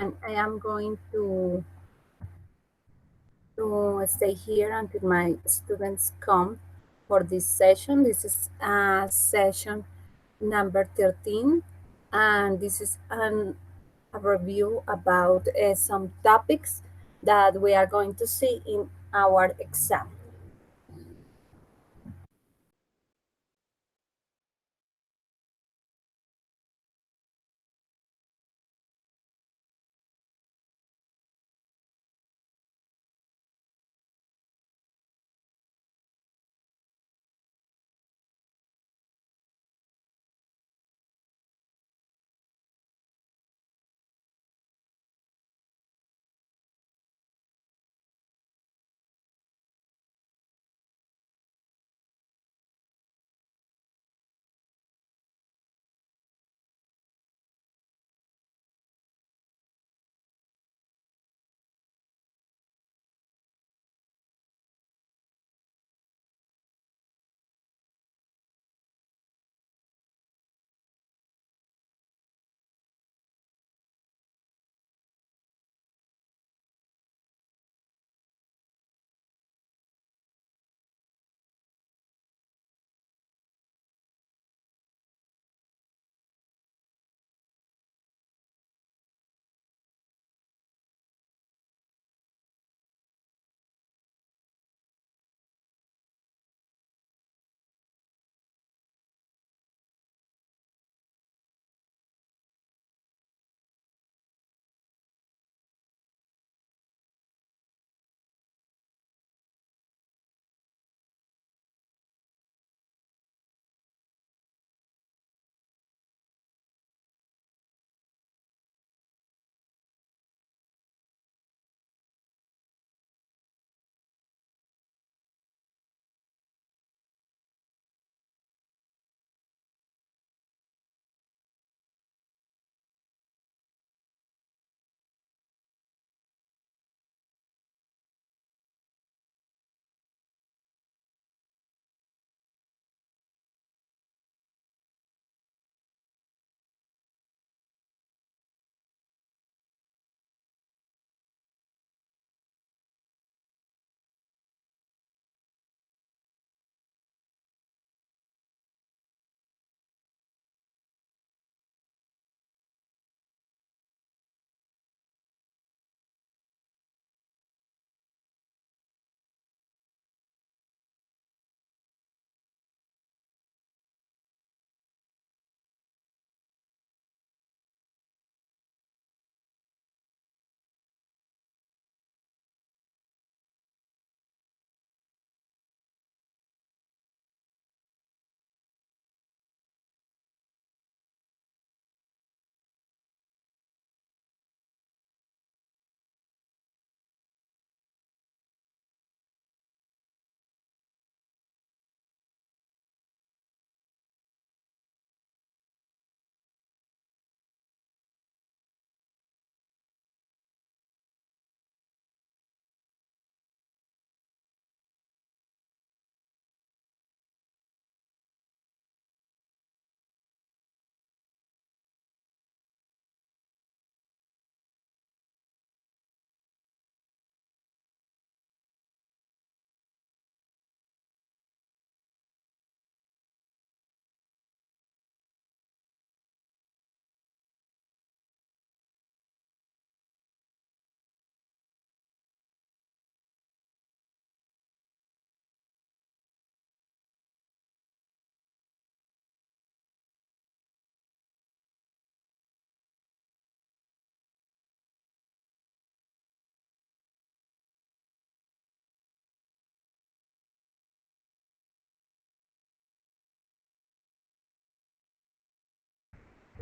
and I am going to stay here until my students come for this session. This is session number 13, and this is a review about some topics that we are going to see in our exam.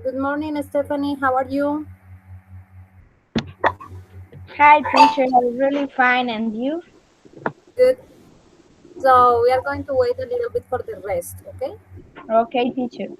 Good morning, Stephanie. How are you? Hi, teacher. I'm really fine, and you? Good. So we are going to wait a little bit for the rest, okay? Okay, teacher.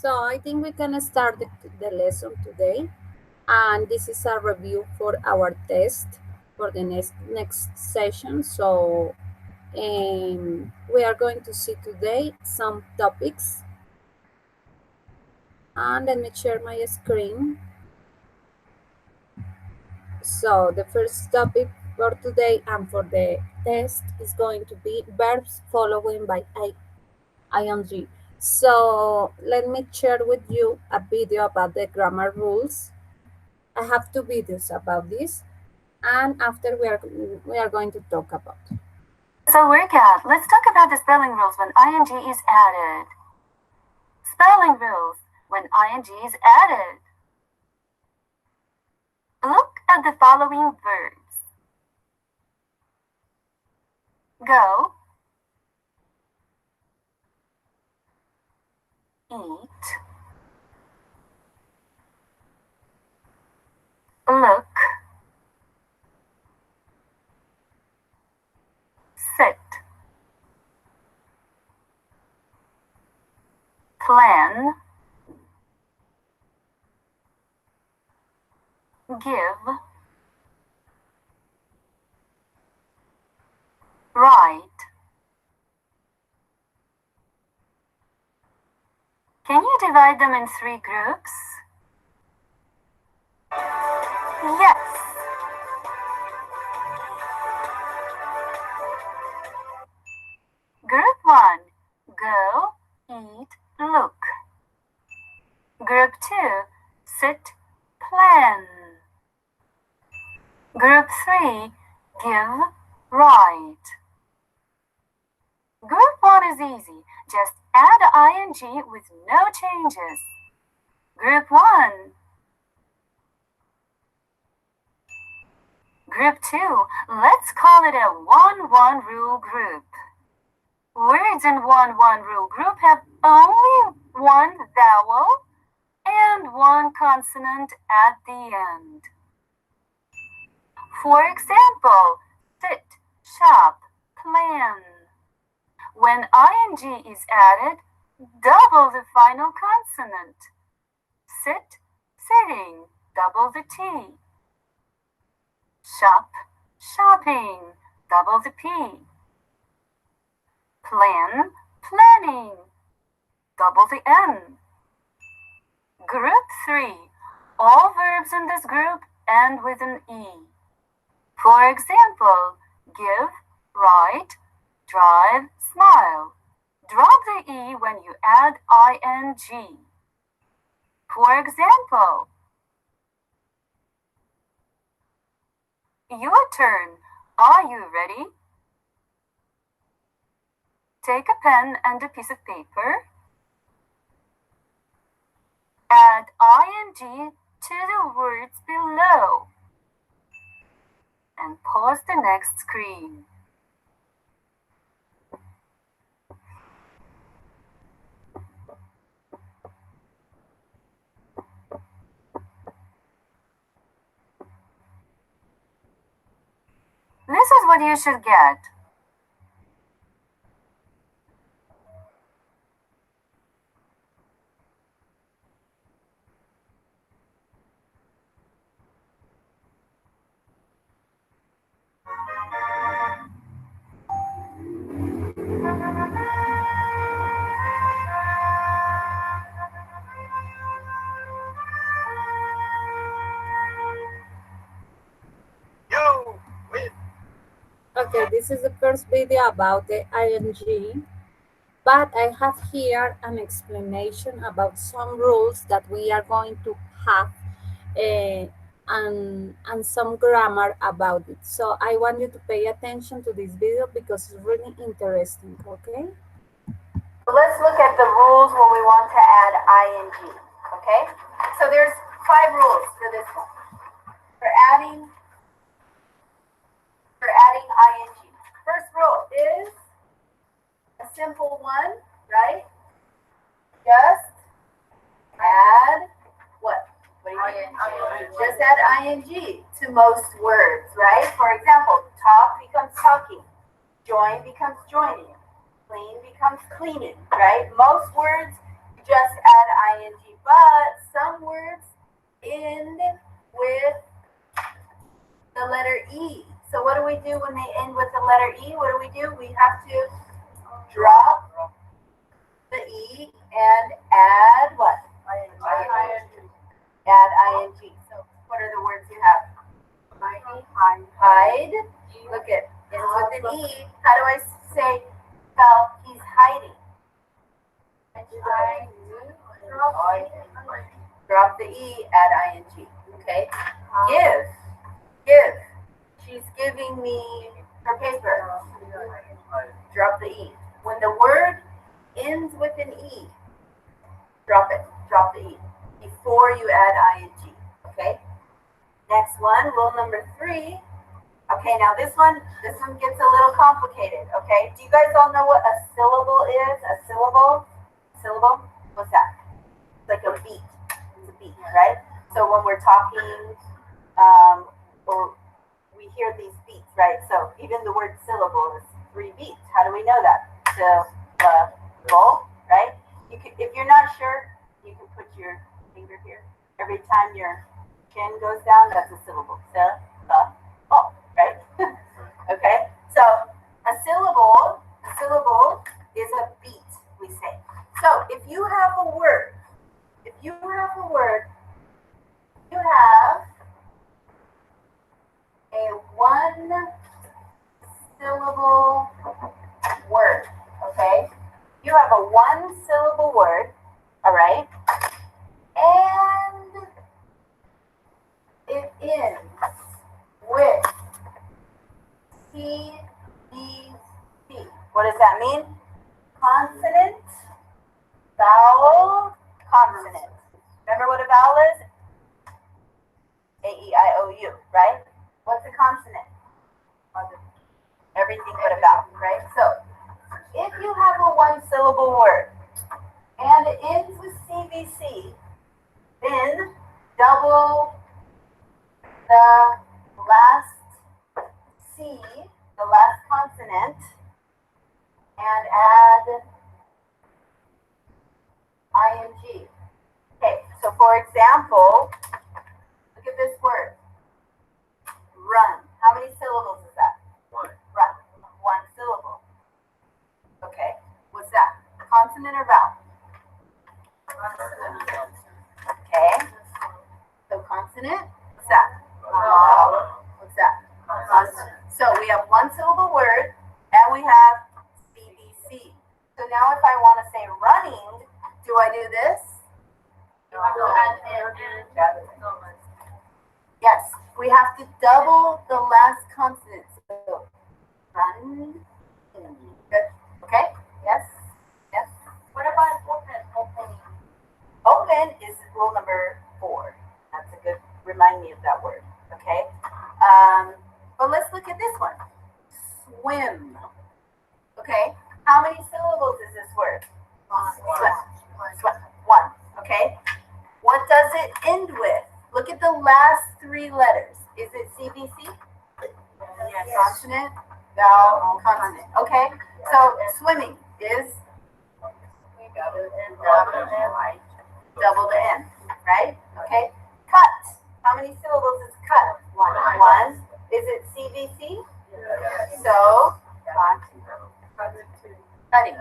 So I think we can start the lesson today. And this is a review for our test for the next session. So we are going to see today some topics. And let me share my screen. So the first topic for today and for the test is going to be verbs following by ing. So let me share with you a video about the grammar rules. I have two videos about this, and after we are going to talk about. So workout. Let's talk about the spelling rules when ing is added. Spelling rules when ing is added. Look at the following verbs. Go, eat, look, sit, plan, give, write. Can you divide them in 3 groups? Yes. Group 1, go, eat, look. Group 2, sit, plan. Group 3, give, write. Group 1 is easy. Just add ing with no changes. Group 1. Group 2, let's call it a 1-1 rule group. Words in 1-1 rule group have only one vowel and one consonant at the end. For example, sit, shop, plan. When ing is added, double the final consonant. Sit, sitting, double the T. Shop, shopping, double the P. Plan, planning, double the N. Group 3. All verbs in this group end with an E. For example, give, write, drive, smile. Drop the E when you add ing. For example, your turn. Are you ready? Take a pen and a piece of paper. Add ing to the words below. And pause the next screen. This is what you should get. Okay, this is the first video about the ing, but I have here an explanation about some rules that we are going to have and some grammar about it. So I want you to pay attention to this video because it's really interesting, okay? Let's look at the rules when we want to add ing, okay? So there's 5 rules for this one. For adding ing. First rule is a simple one, right? Just add what? Just add ing to most words, right? For example, talk becomes talking, join becomes joining, clean becomes cleaning, right? Most words just add ing, but some words end with the letter E. So what do we do when they end with the letter E? What do? We have to drop the E and add what? Add ing. So what are the words you have? Hide. Look at ends with an E. How do I say, Val, he's hiding? Drop the E, add ing. Okay. Give. She's giving me her paper. Drop the E. When the word ends with an E, drop it. Drop the E before you add ing. Okay. Next one, rule number 3. Okay, now this one gets a little complicated. Okay. Do you guys all know what a syllable is? A syllable? Syllable? What's that? It's like a beat. It's a beat, right? So when we're talking, or we hear these beats, right? So even the word syllable is 3 beats. How do we know that? Syllable, right? If you're not sure, you can put your finger here. Every time your chin goes down, that's a syllable. Syllable, right? Okay. So a syllable is a beat, we say. So if you have a word, you have a 1 syllable word, okay? You have a 1 syllable word, all right? And it ends with C, B, C. What does that mean? Consonant, vowel, consonant. Remember what a vowel is? A, E, I, O, U, right? What's a consonant? Everything but a vowel, right? So, if you have a 1 syllable word and it ends with CVC, then double the last C, the last consonant, and add ing. Okay, so for example, look at this word, run. How many syllables is that? 1. Run, 1 syllable. Okay, what's that? Consonant or vowel? Okay, so consonant, what's that? What's that? Consonant. So we have 1 syllable word, and we have CVC. So now if I want to say running, do I do this? Yes, we have to double the last consonant. So run. Good. Okay. Yes. Yes. What about open? Open is rule number 4. That's a good. Remind me of that word. Okay. But let's look at this one. Swim. Okay. How many syllables is this word? Swim. 1. Okay. What does it end with? Look at the last 3 letters. Is it CVC? Yes. Consonant, vowel, consonant. Okay. So swimming is double the N, right? Okay. Cut. How many syllables is cut? 1. Is it CVC? Yes. So cutting.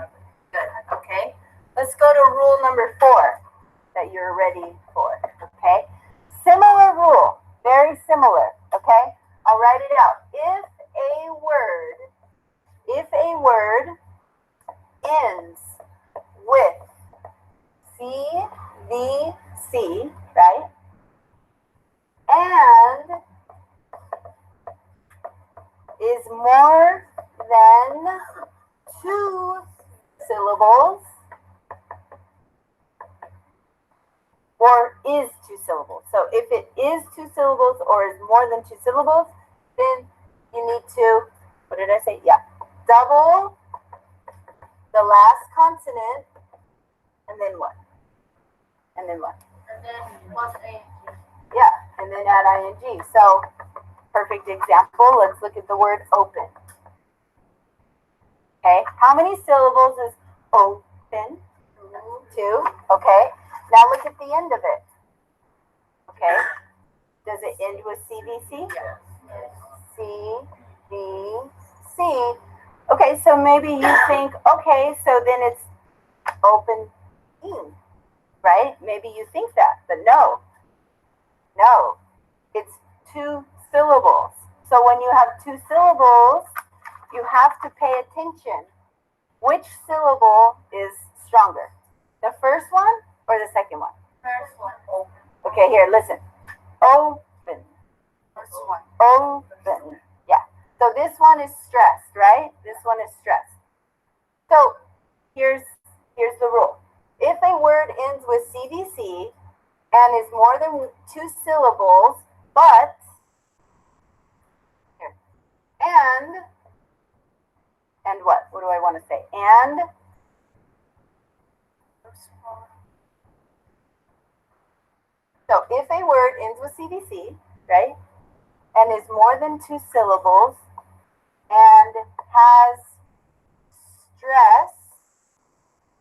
Good. Okay. Let's go to rule number 4 that you're ready for. Okay. Similar rule. Very similar. Okay. I'll write it out. If a word ends with CVC, right? And is more than 2 syllables, or is 2 syllables. So if it is 2 syllables or is more than 2 syllables, then you need to, what did I say? Yeah. Double the last consonant, and then what? And then what? And then plus ing. Yeah, and then add ing. So, perfect example. Let's look at the word open. Okay, how many syllables is open? 2. Okay. Now look at the end of it. Okay. Does it end with CVC? CVC. Okay, so maybe you think, okay, so then it's open ing, right? Maybe you think that, but no. No. It's 2 syllables. So when you have 2 syllables, you have to pay attention. Which syllable is stronger? The first one or the second one? First one. Okay, here, listen. Open. First one. Open. Yeah. So this one is stressed, right? This one is stressed. So here's the rule. If a word ends with CVC and is more than 2 syllables, but here, and what? What do I want to say? And so if a word ends with CVC, right, and is more than 2 syllables and has stress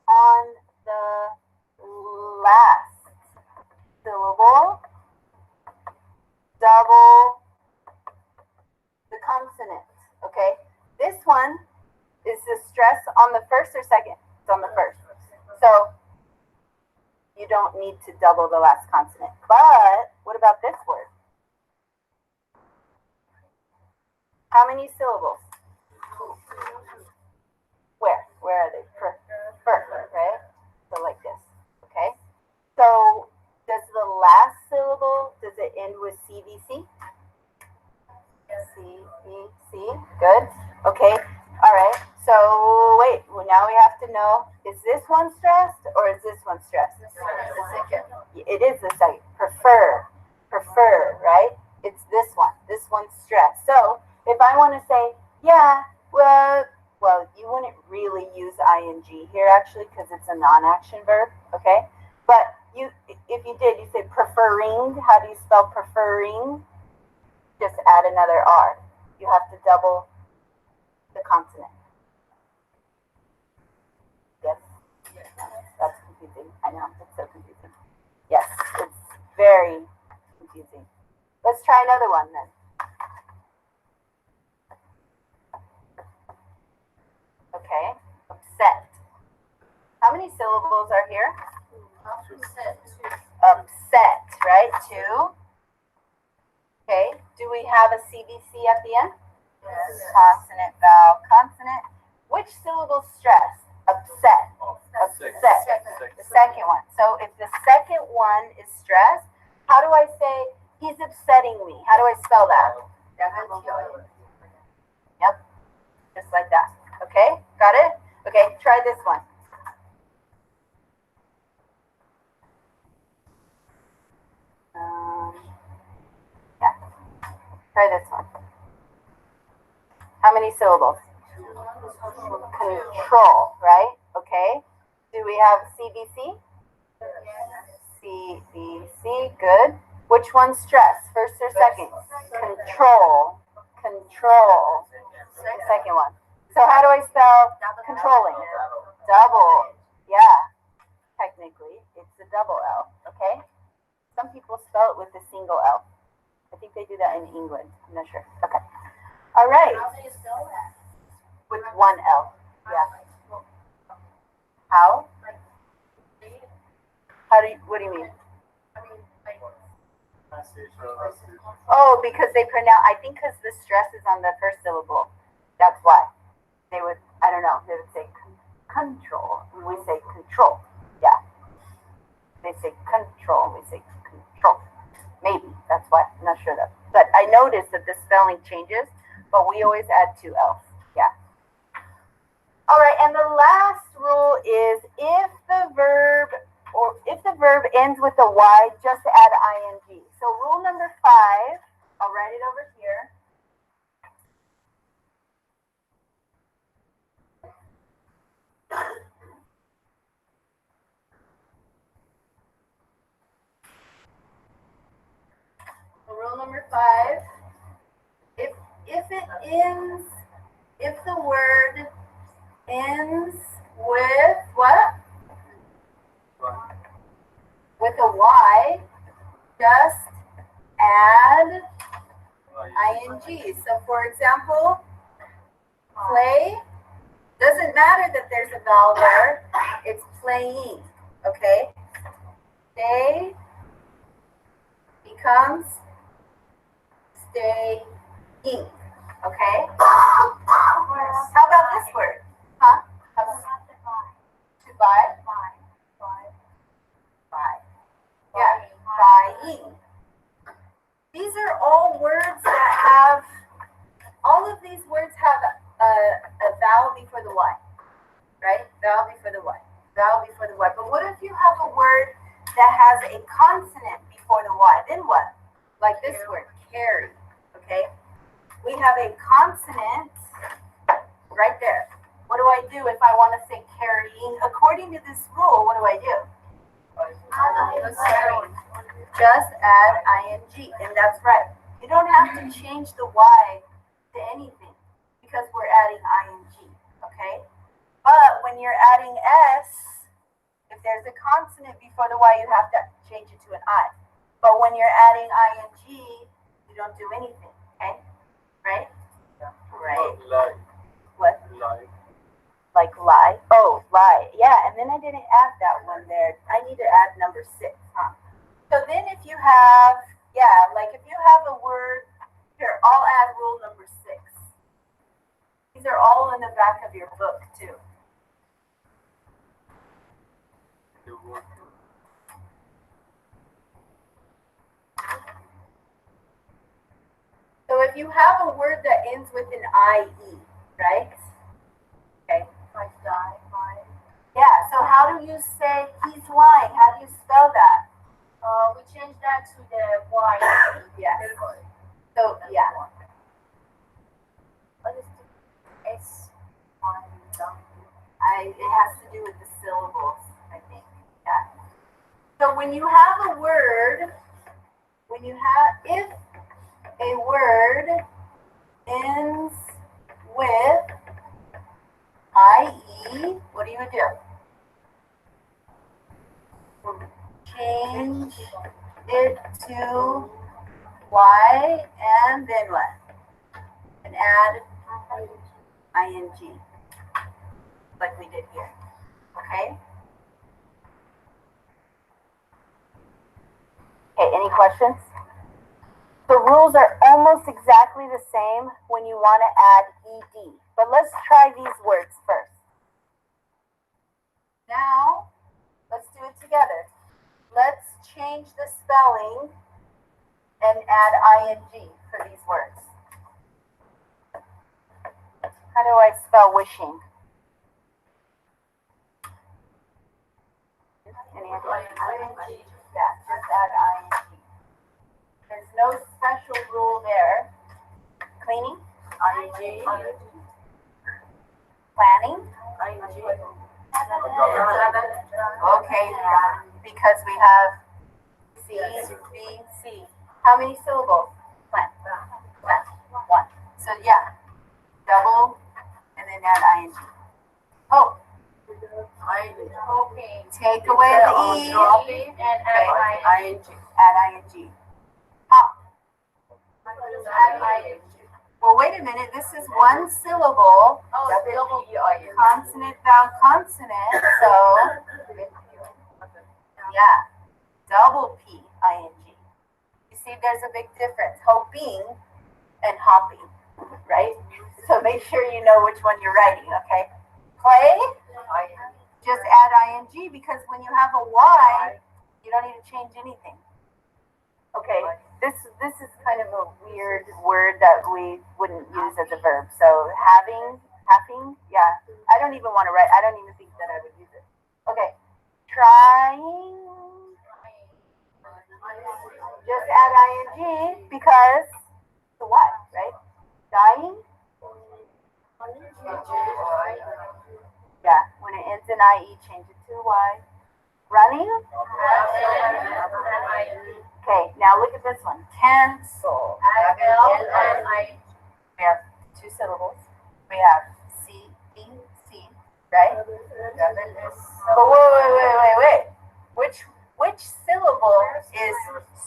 on the last syllable, double the consonant, okay? This one is the stress on the first or second? It's on the first. So you don't need to double the last consonant. But what about this word? How many syllables? Where? Where are they? Fur, right? So like this, okay? So does the last syllable, does it end with CVC? CVC, good. Okay, all right. So wait, well, now we have to know, is this one stressed or is this one stressed? The second. It is the second. Prefer, right? It's this one. This one's stressed. So if I want to say, yeah, well, you wouldn't really use ing here actually because it's a non-action verb, okay? But if you did, you say preferring. How do you spell preferring? Just add another R. You have to double the consonant. Yes? That's confusing. I know, it's so confusing. Yes, it's very confusing. Let's try another one then. Okay, upset. How many syllables are here? Upset, right? 2. Okay, do we have a CVC at the end? Yes. Consonant, vowel, consonant. Which syllable stress? Upset. Upset. The second one. So if the second one is stressed, how do I say he's upsetting me? How do I spell that? Yep, just like that. Okay, got it? Okay, try this one. Yeah, try this one. How many syllables? Control, right? Okay. Do we have CVC? CVC, good. Which one's stress? First or second? Control. Control. Second one. So how do I spell controlling? Double. Yeah. Technically, it's a double L. Okay. Some people spell it with a single L. I think they do that in England. I'm not sure. Okay. All right. How do you spell that? With one L. Yeah. How? How do you, what do you mean? Oh, because they pronounce, I think because the stress is on the first syllable. That's why. They would, I don't know, they would say control. And we say control. Yeah. They say control. We say control. Maybe. That's why. I'm not sure though. But I noticed that the spelling changes, but we always add 2 L's. Yeah. All right. And the last rule is if the verb ends with a Y, just add ing. So rule number 5, I'll write it over here. So rule number 5, if the word ends with what? with a Y, just add ing. So for example, play, doesn't matter that there's a vowel there, it's playing, okay? Stay becomes staying, okay? How about this word? Huh? How about to buy? Buy. Yeah, buying. These are all words that have, all of these words have a vowel before the Y, right? Vowel before the Y, vowel before the Y. But what if you have a word that has a consonant before the Y? Then what? Like this word, carry, okay? We have a consonant right there. What do I do if I want to say carrying? According to this rule, what do I do? Just add ing, and that's right. You don't have to change the Y to anything because we're adding ing, okay? But when you're adding S, if there's a consonant before the Y, you have to change it to an I. But when you're adding ing, you don't do anything, okay? Right? Right. What? Like lie? Oh, lie. Yeah, and then I didn't add that one there. I need to add number 6, huh? So then if you have, yeah, like if you have a word, here, I'll add rule number 6. These are all in the back of your book, too. So if you have a word that ends with an IE, right? Okay. Like die, lie. Yeah, so how do you say he's lying? How do you spell that? We changed that to the Y. Yes. So, yeah. What is the S? It has to do with the syllables, I think. Yeah. So when you have a word, if a word ends with IE, what do you do? Change it to Y, and then what? And add ing, like we did here. Okay? Okay, any questions? The rules are almost exactly the same when you want to add ed. But let's try these words first. Now, let's do it together. Let's change the spelling and add ing for these words. How do I spell wishing? Any idea? Yeah, just add ing. There's no special rule there. Cleaning? ing. Planning? ing. Okay, because we have C, B, C. How many syllables? Plan. 1. So yeah, double and then add ing. Hope. Hoping. Take away the E. And add ing. Add ing. Hop. Add ing. Well, wait a minute. This is one syllable. Oh, double Consonant, vowel, consonant. So, yeah, double P, ing. You see, there's a big difference. Hoping and hopping, right? So make sure you know which one you're writing, okay? Play, just add ing, because when you have a Y, you don't need to change anything. Okay, this is kind of a weird word that we wouldn't use as a verb. So having, yeah. I don't even want to write. I don't even think that I would use it. Okay, trying. Just add ing because the what, right? Dying. Yeah, when it ends in IE, change it to Y. Running. Okay, now look at this one. Cancel. We have 2 syllables. We have C, E, C, right? But wait. Which syllable is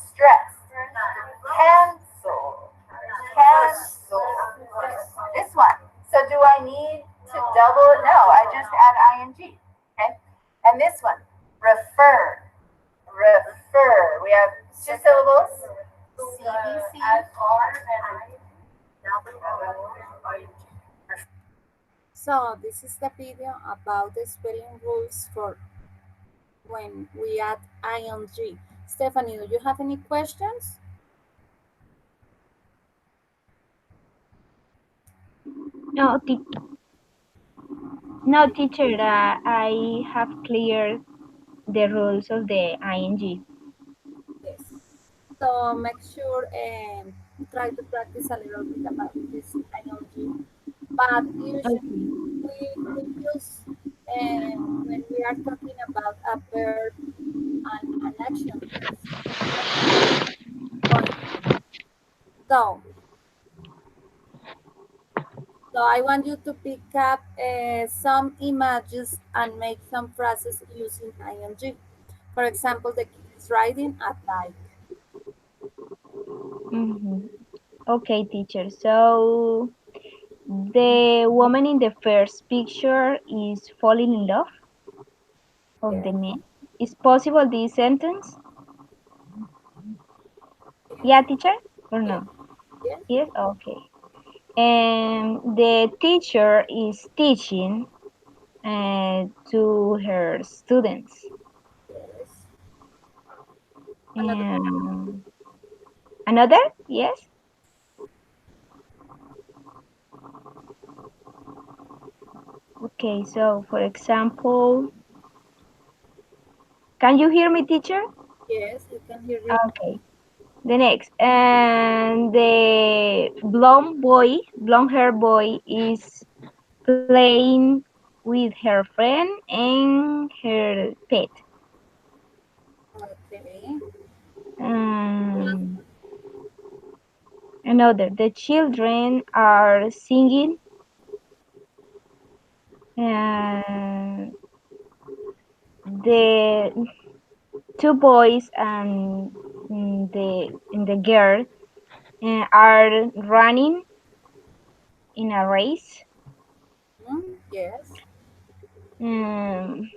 stressed? Cancel. Cancel. This one. So do I need to double it? No, I just add ing. Okay. And this one. Refer. Refer. We have two syllables. CBC. So this is the video about the spelling rules for when we add ing. Stephanie, do you have any questions? No, no, teacher. I have cleared the rules of the ing. Yes. So make sure and try to practice a little bit about this ing. But usually we use when we are talking about a verb and an action. So, so I want you to pick up some images and make some phrases using ing. For example, the kid is riding a bike. Okay, teacher. So the woman in the first picture is falling in love of the Yes. man. Is possible this sentence? Yeah, teacher? Or Yes. no? Yes. Yes? Okay. And the teacher is teaching to her students. Yes. Another. And another? Yes? Okay, so for example, can you hear me, teacher? Yes, you can hear you. Okay. The next, and the blonde hair boy is playing with her friend and her pet. Okay. Um, Another, the children are singing. And the two boys and the girl are running in a race. Yes. Um,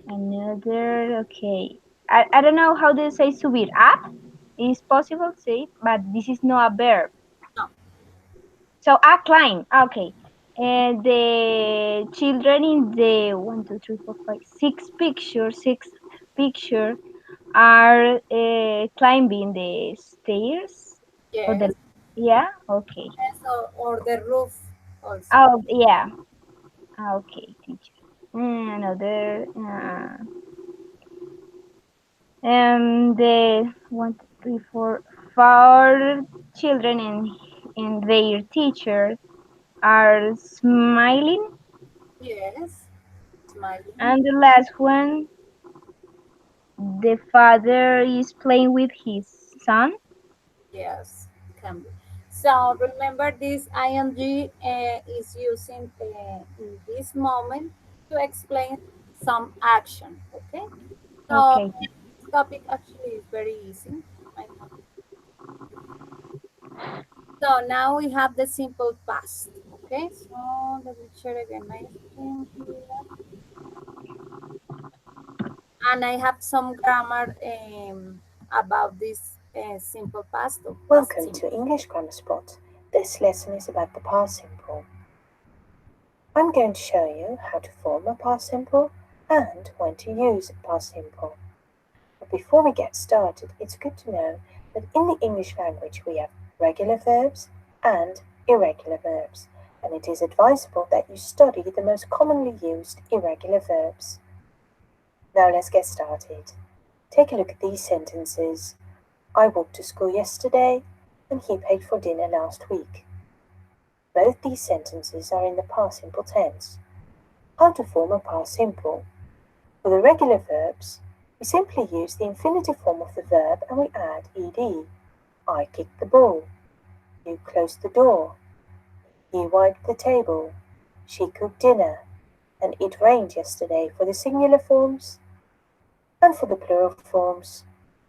Another, okay. I don't know how to say subir up. It's possible to say, but this is not a verb. No. So climb. Okay. And the children in the one, two, three, four, five, six picture are climbing the stairs. Or Yes. the yeah. Okay. Yes. Or the roof also. Oh yeah. Okay, teacher. Another. The one, two, three, four children and their teacher are smiling, Yes. Smiling. and the last one, the father is playing with his son. Yes. Can be. So remember this ing is using in this moment to explain some action. Okay. So Okay. this topic actually is very easy. I know. So now we have the simple past. Okay, so let me share again my screen here. And I have some grammar about this simple past or past Welcome simple. to English Grammar Spot. This lesson is about the past simple. I'm going to show you how to form a past simple and when to use a past simple. But before we get started, it's good to know that in the English language we have regular verbs and irregular verbs, and it is advisable that you study the most commonly used irregular verbs. Now let's get started. Take a look at these sentences. I walked to school yesterday and he paid for dinner last week. Both these sentences are in the past simple tense. How to form a past simple? For the regular verbs, we simply use the infinitive form of the verb and we add ed. I kicked the ball. You closed the door. He wiped the table. She cooked dinner. And it rained yesterday for the singular forms. And for the plural forms,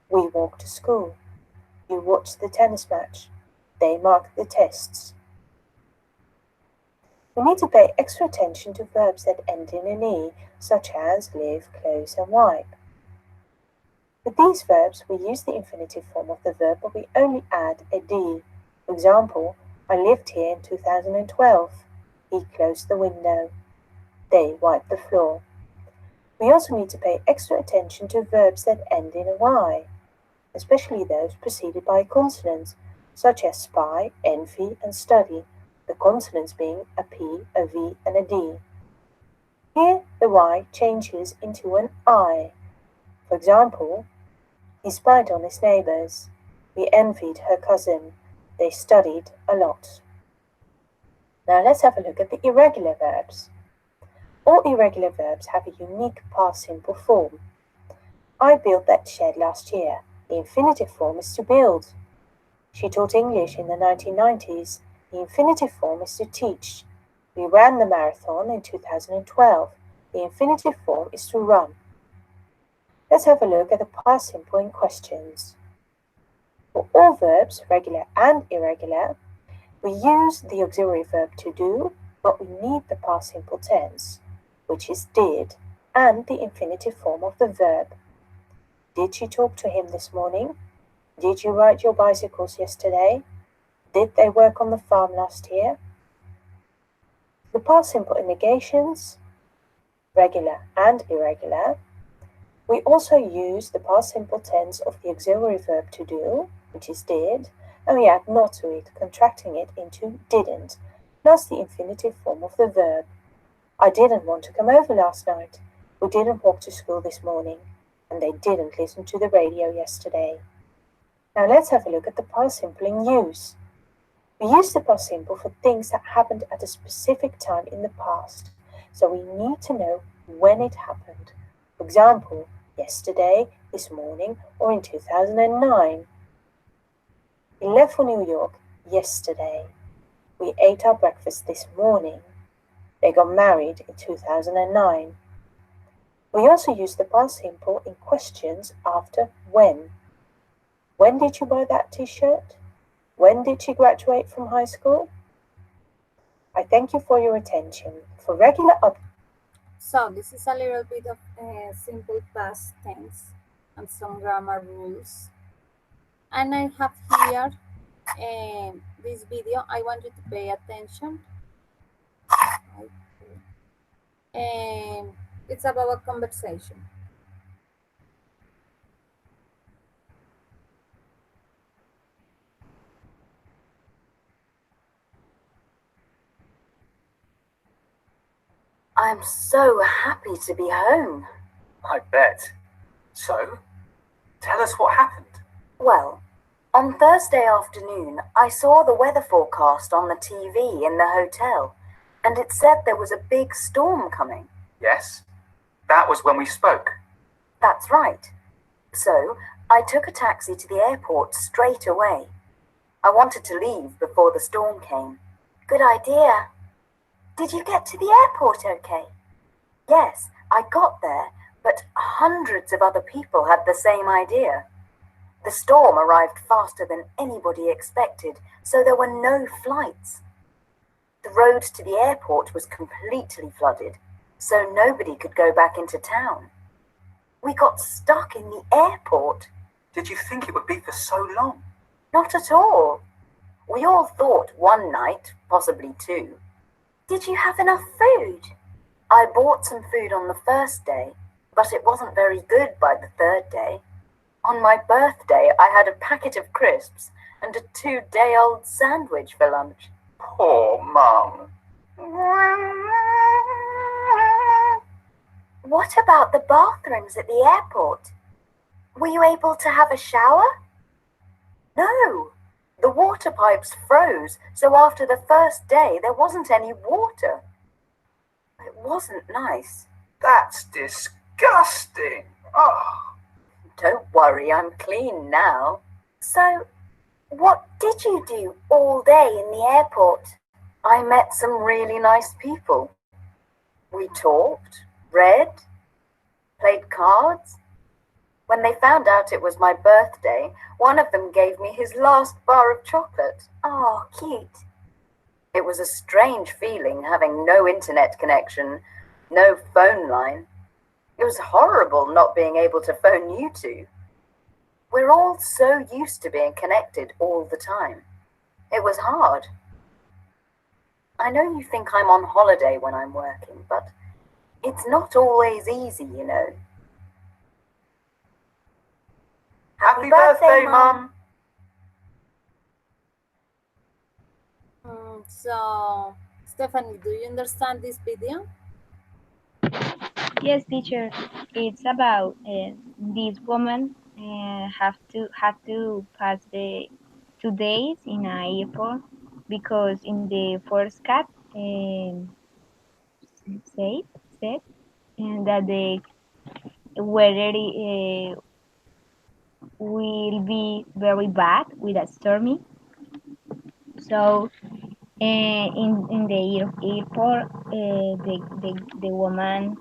we walk to school. You watch the tennis match. They mark the tests. We need to pay extra attention to verbs that end in an E, such as live, close, and wipe. With these verbs, we use the infinitive form of the verb, but we only add a D. For example, I lived here in 2012. He closed the window. They wiped the floor. We also need to pay extra attention to verbs that end in a Y, especially those preceded by a consonant, such as spy, envy, and study, the consonants being a P, a V, and a D. Here, the Y changes into an I. For example, he spied on his neighbours. He envied her cousin. They studied a lot. Now let's have a look at the irregular verbs. All irregular verbs have a unique past simple form. I built that shed last year. The infinitive form is to build. She taught English in the 1990s. The infinitive form is to teach. We ran the marathon in 2012. The infinitive form is to run. Let's have a look at the past simple in questions. For all verbs, regular and irregular, we use the auxiliary verb to do, but we need the past simple tense, which is did, and the infinitive form of the verb. Did she talk to him this morning? Did you ride your bicycles yesterday? Did they work on the farm last year? The past simple in negations, regular and irregular, we also use the past simple tense of the auxiliary verb to do, which is did, and we add not to it, contracting it into didn't, plus the infinitive form of the verb. I didn't want to come over last night. We didn't walk to school this morning, and they didn't listen to the radio yesterday. Now let's have a look at the past simple in use. We use the past simple for things that happened at a specific time in the past, so we need to know when it happened. For example, yesterday, this morning, or in 2009. We left for New York yesterday. We ate our breakfast this morning. They got married in 2009. We also use the past simple in questions after when. When did you buy that t-shirt? When did she graduate from high school? I thank you for your attention. For regular So this is a little bit of simple past tense and some grammar rules. And I have here this video. I want you to pay attention. It's about a conversation. I'm so happy to be home. I bet. So, tell us what happened. Well, on Thursday afternoon, I saw the weather forecast on the TV in the hotel, and it said there was a big storm coming. Yes, that was when we spoke. That's right. So, I took a taxi to the airport straight away. I wanted to leave before the storm came. Good idea. Did you get to the airport okay? Yes, I got there, but hundreds of other people had the same idea. The storm arrived faster than anybody expected, so there were no flights. The road to the airport was completely flooded, so nobody could go back into town. We got stuck in the airport. Did you think it would be for so long? Not at all. We all thought one night, possibly two. Did you have enough food? I bought some food on the first day, but it wasn't very good by the third day. On my birthday, I had a packet of crisps and a 2-day-old sandwich for lunch. Poor Mum. What about the bathrooms at the airport? Were you able to have a shower? No. The water pipes froze, so after the first day, there wasn't any water. It wasn't nice. That's disgusting. Oh. Don't worry, I'm clean now. So, what did you do all day in the airport? I met some really nice people. We talked, read, played cards, When they found out it was my birthday, one of them gave me his last bar of chocolate. Oh, cute. It was a strange feeling having no internet connection, no phone line. It was horrible not being able to phone you two. We're all so used to being connected all the time. It was hard. I know you think I'm on holiday when I'm working, but it's not always easy, you know. Happy birthday, Mum! So, Stephanie, do you understand this video? Yes, teacher. It's about this woman had to pass the 2 days in an airport because in the first cut said said that the weather will be very bad with a stormy. So in the airport, the woman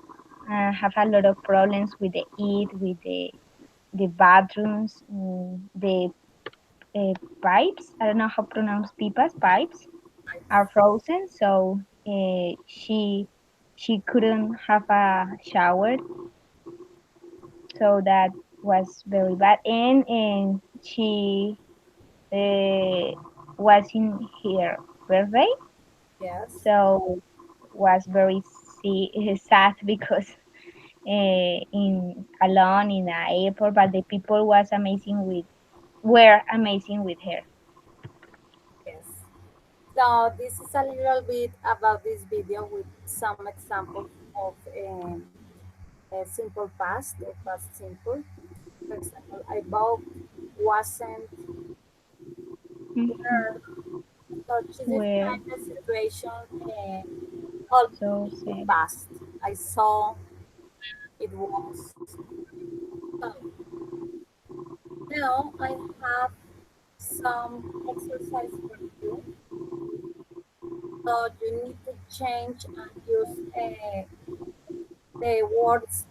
have a lot of problems with the eat, with the bathrooms, the pipes. I don't know how to pronounce pipas. Pipes are frozen, so she couldn't have a shower, so that was very bad. And she was in her birthday, Yes. so was very sad because in alone in the airport, but the people were amazing with her. Yes. So this is a little bit about this video with some examples of a simple past or past simple. For example, I bought, wasn't, Mhm. were. So she Were described the situation all so in the sad. past. I saw it was. So now I have some exercise for you. So you need to change and use the words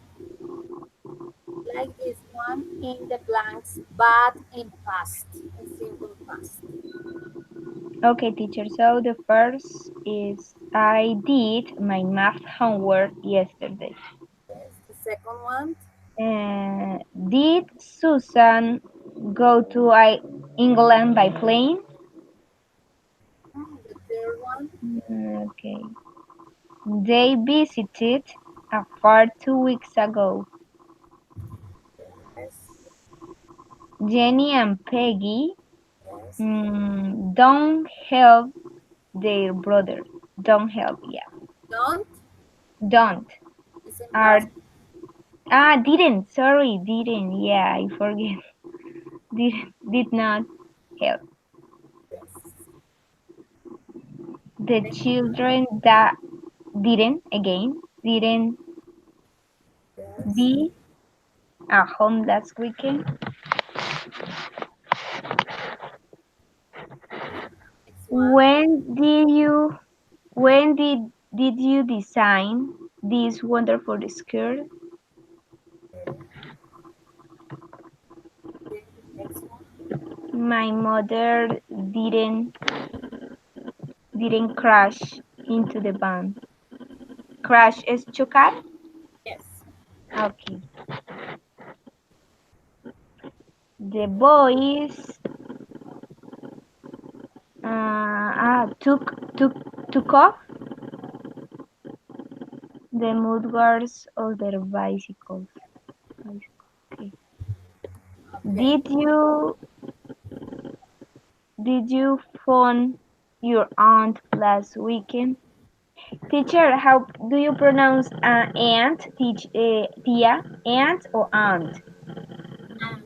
like this one in the blanks, but in past, in simple past. Okay, teacher. So the first is I did my math homework yesterday. Yes. The second one, Did Susan go to England by plane? the third one, Okay. They visited a farm 2 weeks ago. yes, Jenny and Peggy yes. don't help their brother. Don't help, yeah. Don't Don't. is in Are past. didn't. Sorry, didn't. Yeah, I forget. Did not help. Yes. The children that didn't Yes. be at home last weekend. Next one. When did you when did you design this wonderful skirt? Okay. Next one. My mother didn't crash into the van. Crash is chocar? Yes. Okay. The boys took off the mudguards of their bicycles. Okay. Okay. Did you phone your aunt last weekend? Teacher, how do you pronounce aunt? Tia, aunt or aunt? And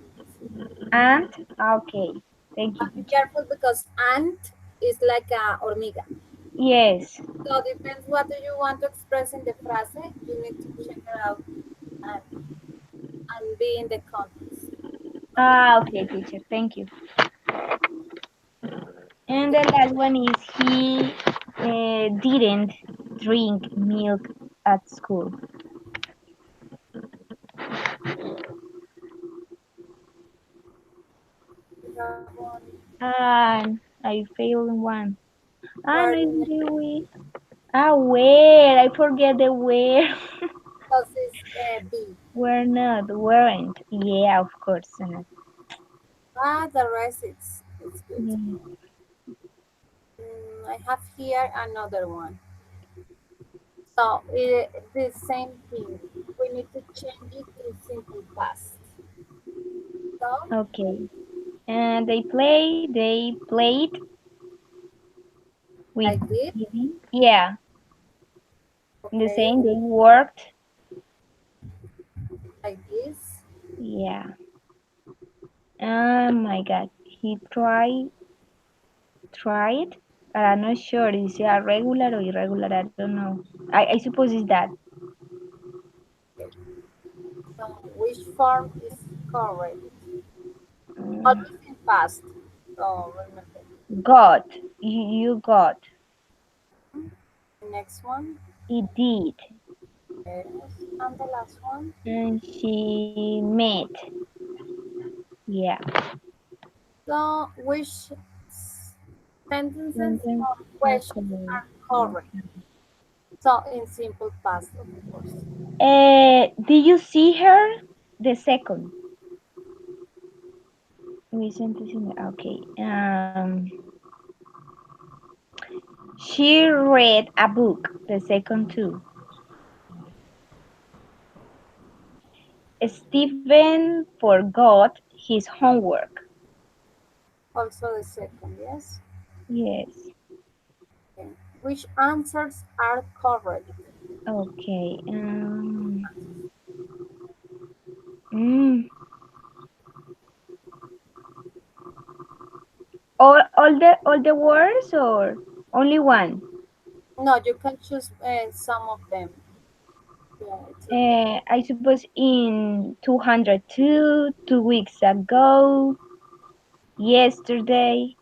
Aunt. Okay. Thank you, but be teacher. careful because ant is like a hormiga. Yes. So depends what do you want to express in the phrase. You need to check it out and, be in the context. Okay, teacher. Thank you. And the last one is he didn't drink milk at school. And I failed in one. Where No, in the way. Where? I forget the where. this is B. We're not, weren't. Yeah, of course not. The rest it's good. Yeah. I have here another one. So the same thing. We need to change it to simple past. So Okay. And they played with like this, TV. Yeah. The okay, same, they worked. like this. Yeah. Oh my God. He tried, but I'm not sure. Is it a regular or irregular? I don't know. I suppose it's that. Okay. So which form is correct? Mm, Always in past. So remember. got. You got. Next one. It did. Yes. And the last one. And she met. Yeah. So which sentences Sentence or are questions correct. are correct? So in simple past, of course. Did you see her? The second. We sent this in. Okay. She read a book. The second too. Stephen forgot his homework. Also the second, yes. Yes. Okay. Which answers are correct? Okay. Mm, all the words or only one? No, you can choose some of them. Yeah, it's okay. I suppose in 202, 2 weeks ago, yesterday.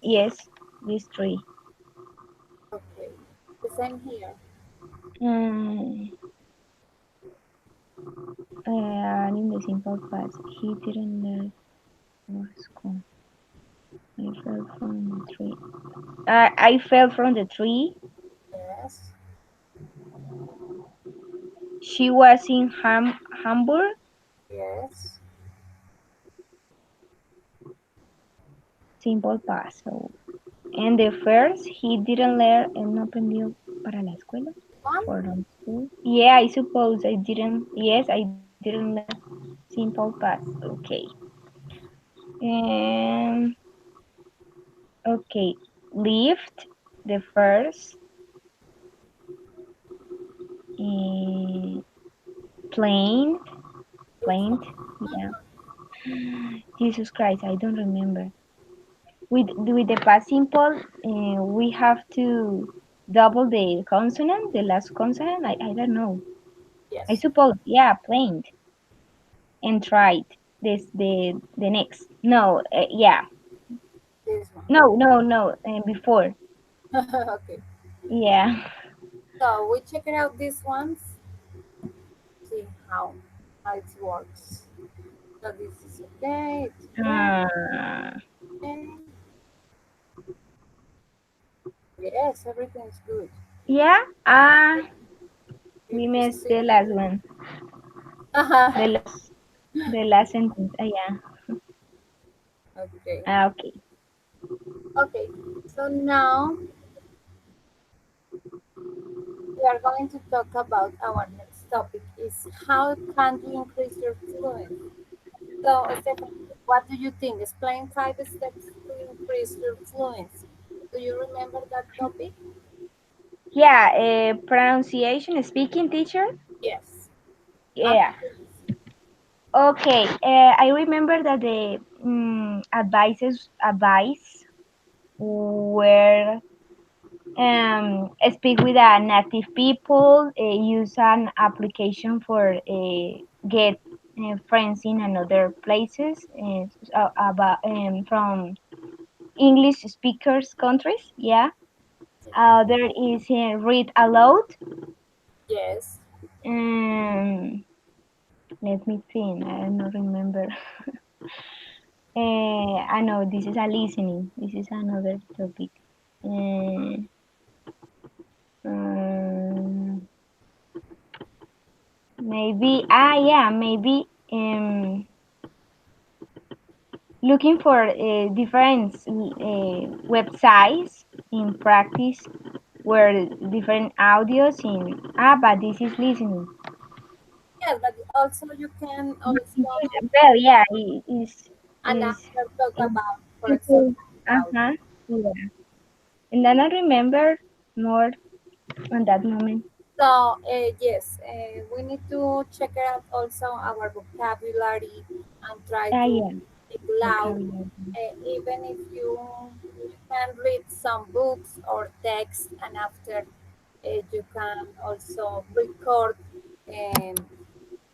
Yes, these three. Okay. The same here. Um, in the simple past, he didn't learn more school. I fell from the tree. I fell from the tree. Yes. She was in Hamburg. Yes. Simple past. So, and the first, he didn't learn él no aprendió para la escuela. One. For the school. Yeah, I suppose I didn't. Yes, I didn't learn simple past. Okay. And okay, lift the first. Uh, plane, Which plane. one? Yeah. Jesus Christ, I don't remember. With the past simple, we have to double the consonant, the last consonant. I don't know. I Yes. suppose, yeah, plane and tried the next. No, yeah, This one. no, before. Okay. Yeah. So we check it out these ones. See how it works. So this is okay. It's okay. Uh, Okay. Yes, everything's good. yeah. You We just missed see. the last one. The last, the last sentence. Yeah. Okay. Okay. Okay. So now we are going to talk about our next topic is how can you increase your fluency? So Stephanie, what do you think? Explain 5 steps to increase your fluency. Do you remember that topic? Yeah. Pronunciation, speaking teacher. Yes. Yeah. Okay. I remember that the advice were speak with a native people, use an application for get friends in another places about from English speakers countries. Yeah. There is read aloud. Yes. Um, let me think. I don't remember. I know this is a listening. This is another topic. Maybe, yeah, maybe looking for different websites in practice where different audios in, but this is listening. Yes, but also you can also Well, yeah, is another talk about, for example, people, about. yeah. And then I remember more on that moment. So yes, we need to check out also our vocabulary and try to Yeah, speak loud. vocabulary. Even if you can read some books or text, and after you can also record um,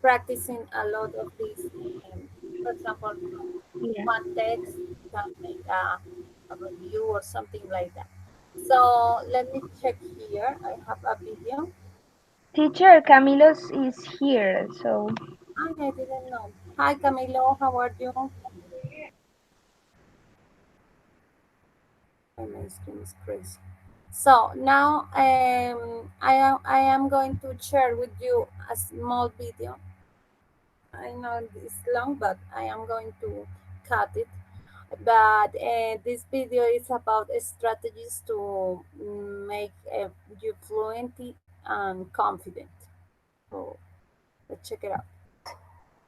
practicing a lot of these. For example, from Yeah. one text, you can make a review or something like that. So let me check here. I have a video. Teacher Camilos is here, so I didn't know. Hi, Camilo. How are you? My screen is crazy. So now I am going to share with you a small video. I know it's long, but I am going to cut it. But this video is about strategies to make you fluent and confident. So let's check it out.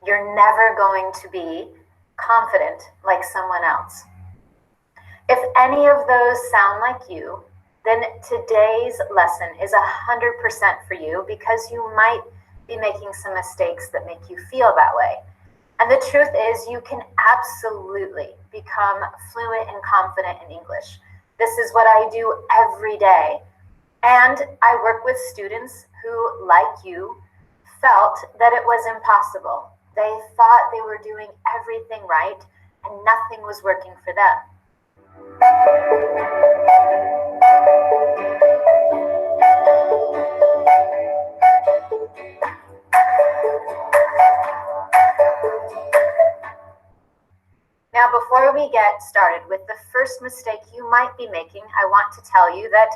You're never going to be confident like someone else. If any of those sound like you, then today's lesson is 100% for you, because you might be making some mistakes that make you feel that way. And the truth is, you can absolutely become fluent and confident in English. This is what I do every day. And I work with students who, like you, felt that it was impossible. They thought they were doing everything right and nothing was working for them. Now, before we get started with the first mistake you might be making, I want to tell you that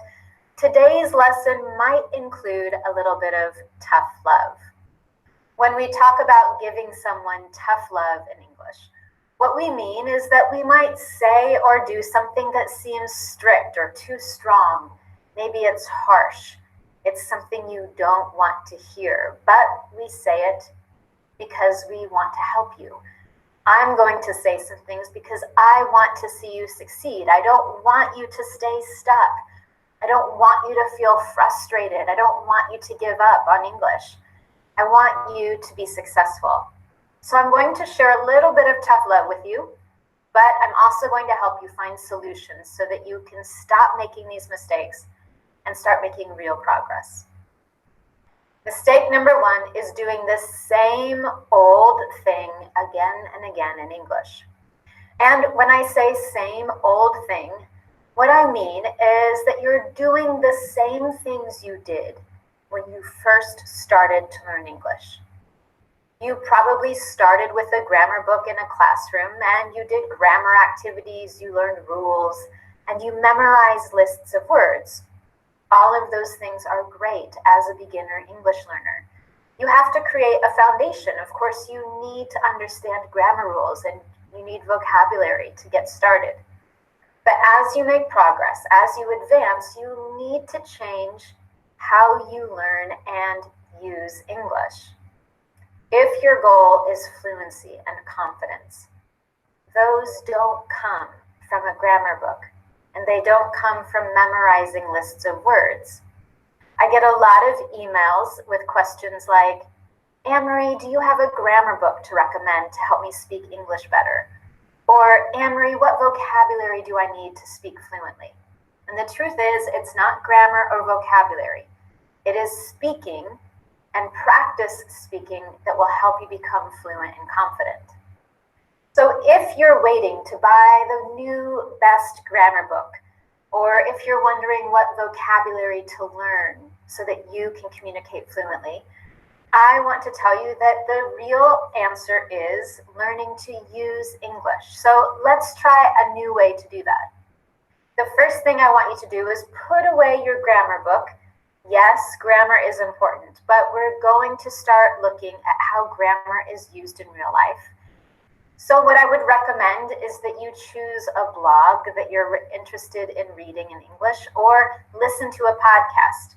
today's lesson might include a little bit of tough love. When we talk about giving someone tough love in English, what we mean is that we might say or do something that seems strict or too strong. Maybe it's harsh. It's something you don't want to hear, but we say it because we want to help you. I'm going to say some things because I want to see you succeed. I don't want you to stay stuck. I don't want you to feel frustrated. I don't want you to give up on English. I want you to be successful. So I'm going to share a little bit of tough love with you, but I'm also going to help you find solutions so that you can stop making these mistakes and start making real progress. Mistake number one is doing the same old thing again and again in English. And when I say same old thing, what I mean is that you're doing the same things you did when you first started to learn English. You probably started with a grammar book in a classroom, and you did grammar activities, you learned rules, and you memorized lists of words. All of those things are great as a beginner English learner. You have to create a foundation. Of course, you need to understand grammar rules and you need vocabulary to get started. But as you make progress, as you advance, you need to change how you learn and use English. If your goal is fluency and confidence, those don't come from a grammar book, and they don't come from memorizing lists of words. I get a lot of emails with questions like, Anne-Marie, do you have a grammar book to recommend to help me speak English better? Or, Anne-Marie, what vocabulary do I need to speak fluently? And the truth is, it's not grammar or vocabulary. It is speaking and practice speaking that will help you become fluent and confident. So if you're waiting to buy the new best grammar book, or if you're wondering what vocabulary to learn so that you can communicate fluently, I want to tell you that the real answer is learning to use English. So let's try a new way to do that. The first thing I want you to do is put away your grammar book. Yes, grammar is important, but we're going to start looking at how grammar is used in real life. So what I would recommend is that you choose a blog that you're interested in reading in English, or listen to a podcast.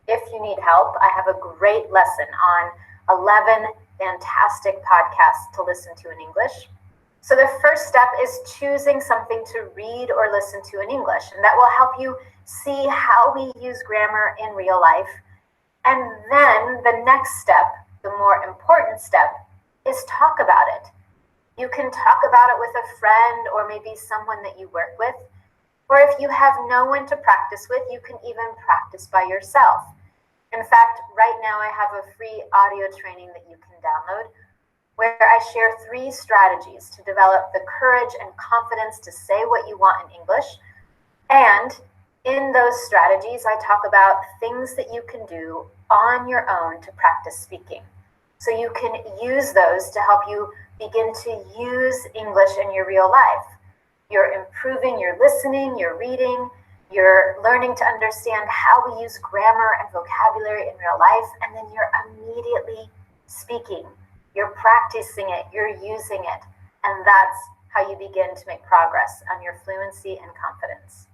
If you need help, I have a great lesson on 11 fantastic podcasts to listen to in English. So the first step is choosing something to read or listen to in English, and that will help you see how we use grammar in real life. And then the next step, the more important step, is talk about it. You can talk about it with a friend or maybe someone that you work with. Or if you have no one to practice with, you can even practice by yourself. In fact, right now I have a free audio training that you can download where I share 3 strategies to develop the courage and confidence to say what you want in English. And in those strategies, I talk about things that you can do on your own to practice speaking. So you can use those to help you begin to use English in your real life. You're improving your listening, your reading, you're learning to understand how we use grammar and vocabulary in real life, and then you're immediately speaking. You're practicing it, you're using it, and that's how you begin to make progress on your fluency and confidence.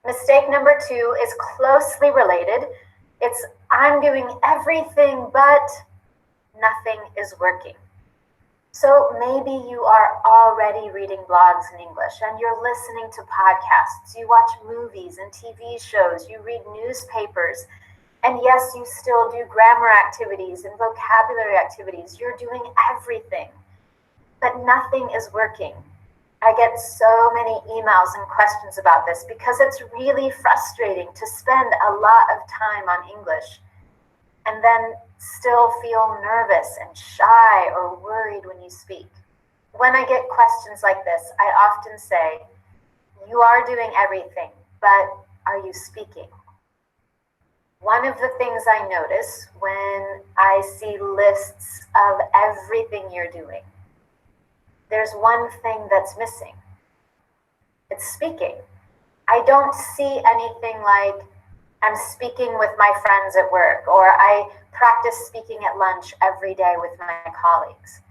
Mistake number 2 is closely related. It's I'm doing everything, but nothing is working. So maybe you are already reading blogs in English and you're listening to podcasts, you watch movies and TV shows, you read newspapers, and yes, you still do grammar activities and vocabulary activities. You're doing everything, but nothing is working. I get so many emails and questions about this because it's really frustrating to spend a lot of time on English and then still feel nervous and shy or worried when you speak. When I get questions like this, I often say, you are doing everything, but are you speaking? One of the things I notice when I see lists of everything you're doing, there's one thing that's missing. It's speaking. I don't see anything like I'm speaking with my friends at work, or I practice speaking at lunch every day with my colleagues.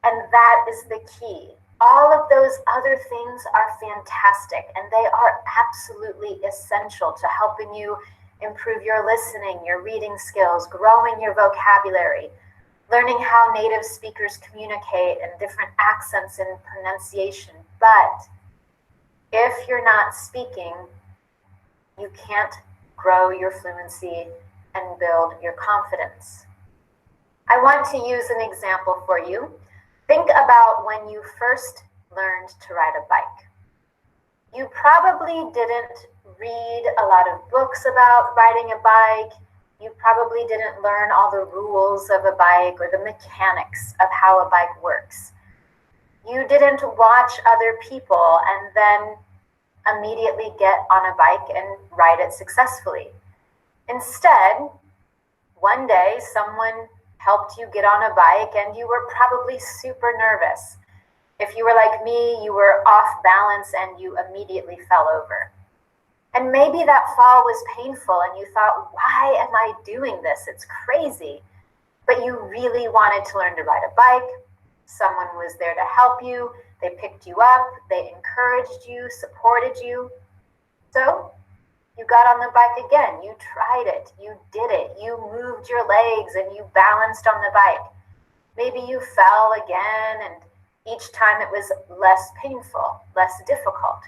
And that is the key. All of those other things are fantastic, and they are absolutely essential to helping you improve your listening, your reading skills, growing your vocabulary, learning how native speakers communicate and different accents and pronunciation. But if you're not speaking, you can't grow your fluency and build your confidence. I want to use an example for you. Think about when you first learned to ride a bike. You probably didn't read a lot of books about riding a bike. You probably didn't learn all the rules of a bike or the mechanics of how a bike works. You didn't watch other people and then immediately get on a bike and ride it successfully. Instead, one day someone helped you get on a bike and you were probably super nervous. If you were like me, you were off balance and you immediately fell over. And maybe that fall was painful and you thought, why am I doing this? It's crazy. But you really wanted to learn to ride a bike. Someone was there to help you. They picked you up. They encouraged you, supported you. So you got on the bike again. You tried it. You did it. You moved your legs and you balanced on the bike. Maybe you fell again, and each time it was less painful, less difficult,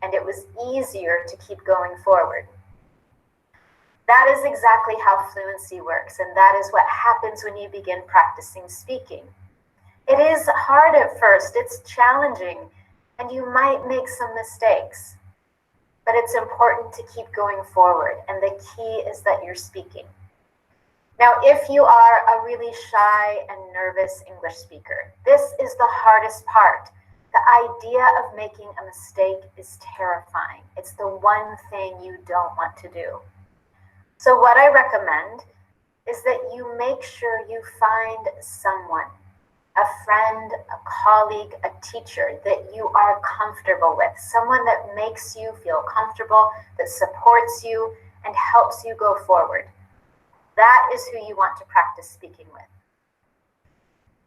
and it was easier to keep going forward. That is exactly how fluency works, and that is what happens when you begin practicing speaking. It is hard at first, it's challenging, and you might make some mistakes, but it's important to keep going forward, and the key is that you're speaking. Now, if you are a really shy and nervous English speaker, this is the hardest part. The idea of making a mistake is terrifying. It's the one thing you don't want to do. So what I recommend is that you make sure you find someone, a friend, a colleague, a teacher that you are comfortable with, someone that makes you feel comfortable, that supports you and helps you go forward. That is who you want to practice speaking with.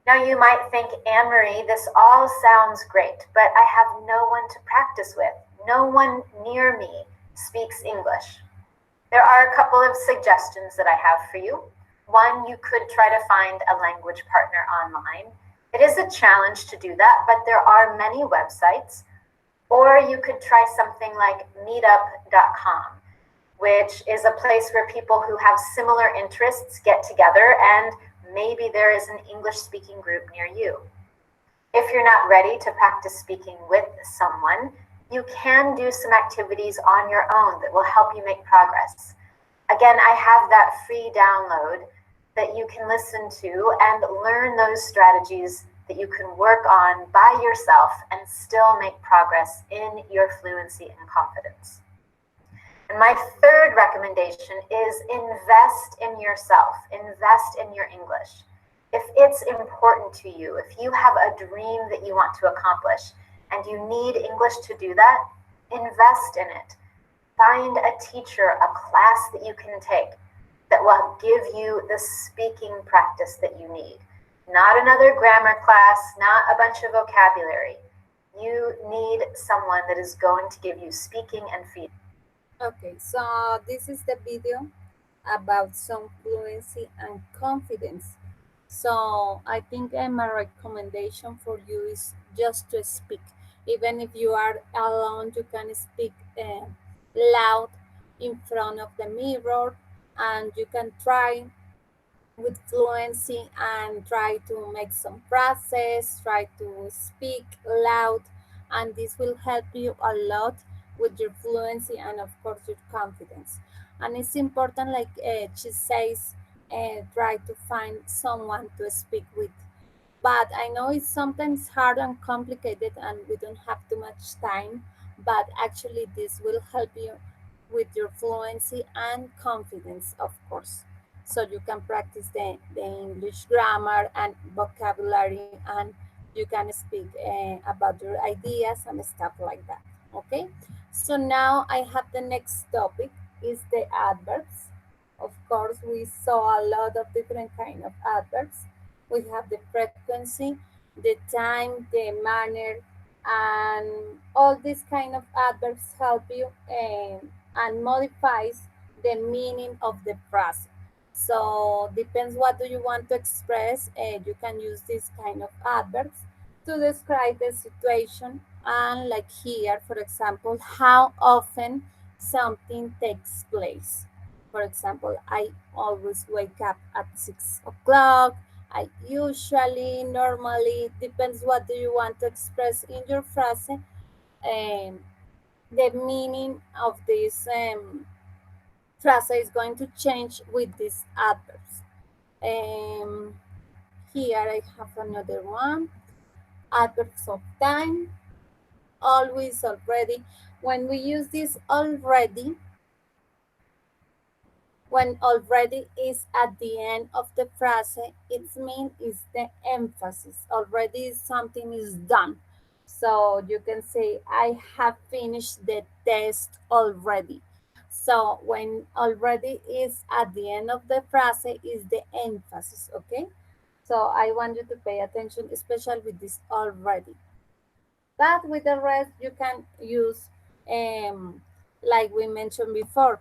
Now you might think, Anne-Marie, this all sounds great, but I have no one to practice with. No one near me speaks English. There are a couple of suggestions that I have for you. One, you could try to find a language partner online. It is a challenge to do that, but there are many websites. Or you could try something like meetup.com, which is a place where people who have similar interests get together, and maybe there is an English-speaking group near you. If you're not ready to practice speaking with someone, you can do some activities on your own that will help you make progress. Again, I have that free download that you can listen to and learn those strategies that you can work on by yourself and still make progress in your fluency and confidence. And my third recommendation is invest in yourself, invest in your English. If it's important to you, if you have a dream that you want to accomplish and you need English to do that, invest in it. Find a teacher, a class that you can take that will give you the speaking practice that you need. Not another grammar class, not a bunch of vocabulary. You need someone that is going to give you speaking and feedback. Okay, so this is the video about some fluency and confidence. So I think my recommendation for you is just to speak. Even if you are alone, you can speak loud in front of the mirror, and you can try with fluency and try to make some phrases, try to speak loud, and this will help you a lot with your fluency and of course your confidence. And it's important, like she says, try to find someone to speak with. But I know it's sometimes hard and complicated and we don't have too much time, but actually this will help you with your fluency and confidence, of course. So you can practice the English grammar and vocabulary, and you can speak about your ideas and stuff like that. Okay, so now I have the next topic is the adverbs. Of course, we saw a lot of different kind of adverbs. We have the frequency, the time, the manner, and all these kind of adverbs help you and modifies the meaning of the phrase. So depends what do you want to express. You can use this kind of adverbs to describe the situation. And like here, for example, how often something takes place. For example, I always wake up at 6 o'clock. I usually, normally, depends what do you want to express in your phrase. The meaning of this phrase is going to change with these adverbs. Here I have another one. Adverbs of time, always, already. When we use this already, when already is at the end of the phrase, its mean is the emphasis. Already something is done. So you can say, I have finished the test already. So when already is at the end of the phrase is the emphasis, okay? So I want you to pay attention, especially with this already. But with the rest, you can use, like we mentioned before,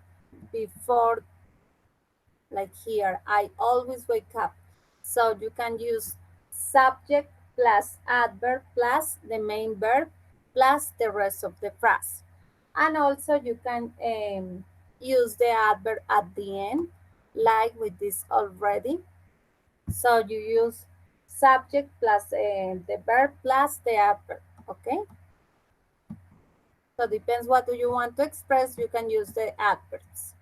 like here, I always wake up. So you can use subject plus adverb plus the main verb plus the rest of the phrase. And also you can use the adverb at the end, like with this already. So you use subject plus the verb plus the adverb, okay? So depends what do you want to express, you can use the adverbs.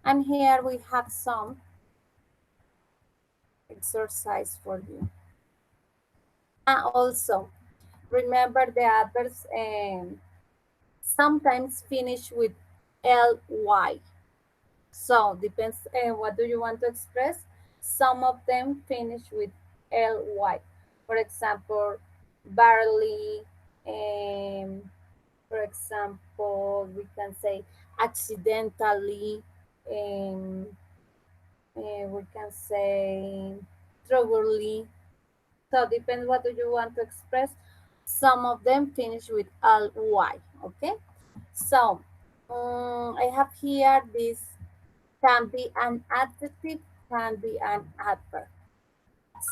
And here we have some exercise for you. And also, remember the adverbs sometimes finish with ly. So depends what do you want to express. some of them finish with ly. For example, barely, for example, we can say accidentally, um, we can say thoroughly. So depends what do you want to express. Some of them finish with ly. Okay. So I have here this can be an adjective, can be an adverb.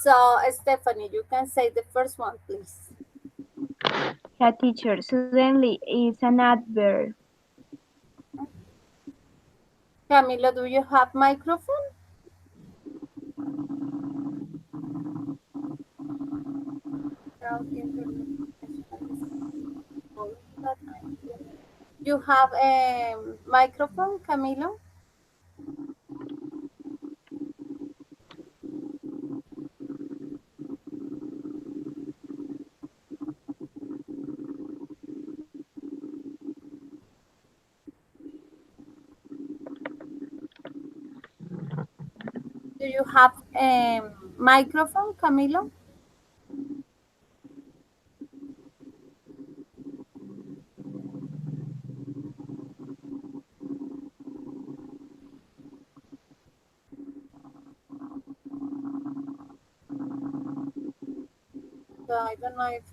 So Stephanie, you can say the first one, please. Yeah, teacher. Suddenly is an adverb. Camilo, do you have microphone? You have a microphone, Camilo? Do you have a microphone, Camilo? So I don't know if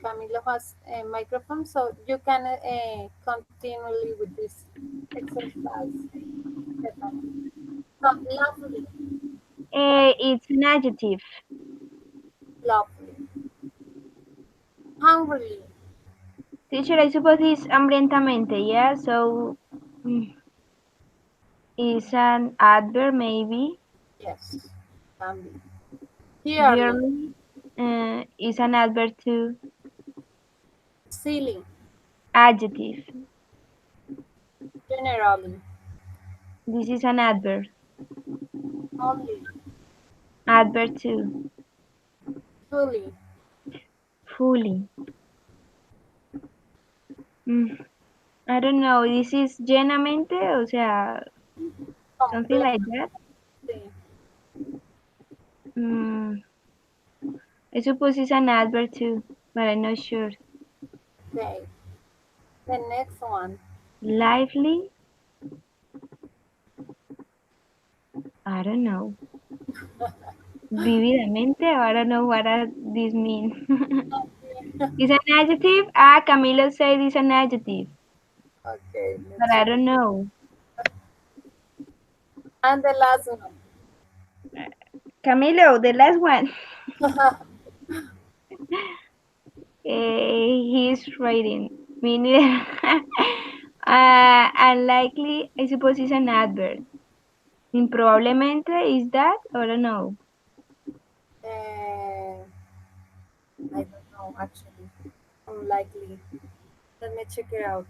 Camilo has a microphone, so you can continue with this exercise. Stephanie. So lovely, It's an adjective. lovely. Hungry, Teacher, I suppose it's hambrientamente, yeah? So, mm, it's an adverb, maybe. yes, can be. Yearly, Yearly is an adverb too. silly, Adjective. generally, This is an adverb. only, Adverb too. fully, Fully. Mm, I don't know. This is llenamente, o sea, something like completely. that. Mm, I suppose it's an adverb too, but I'm not sure. Okay, the next one. Lively? I don't know. Vividamente? I don't know what this means. It's an adjective? Ah, Camilo said it's an adjective, Okay, but let's I check. don't know. And the last one. Camilo, the last one. He's writing. Me neither. Unlikely, I suppose it's an adverb. Improbablemente, is that? Or I don't know. I don't know actually. Unlikely. Let me check it out.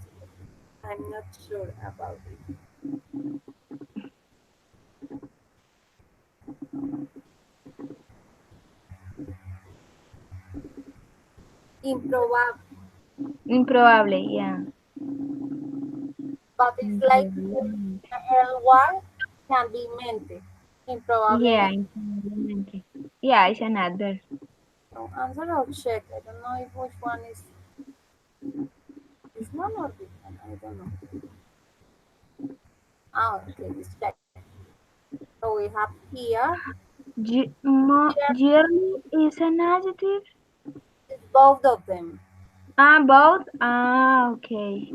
I'm not sure about it. Improbable, Improbable, yeah. but it's like Improbablemente. ly can be mente. Yeah, Improbablemente. improbablemente. Yeah, it's an adverb. No answer, I'll check. I don't know if which one is this one or this one. I don't know. Oh, okay, let's check. So we have here, Yearly is an adjective? it's both of them. Ah, both? Ah, okay.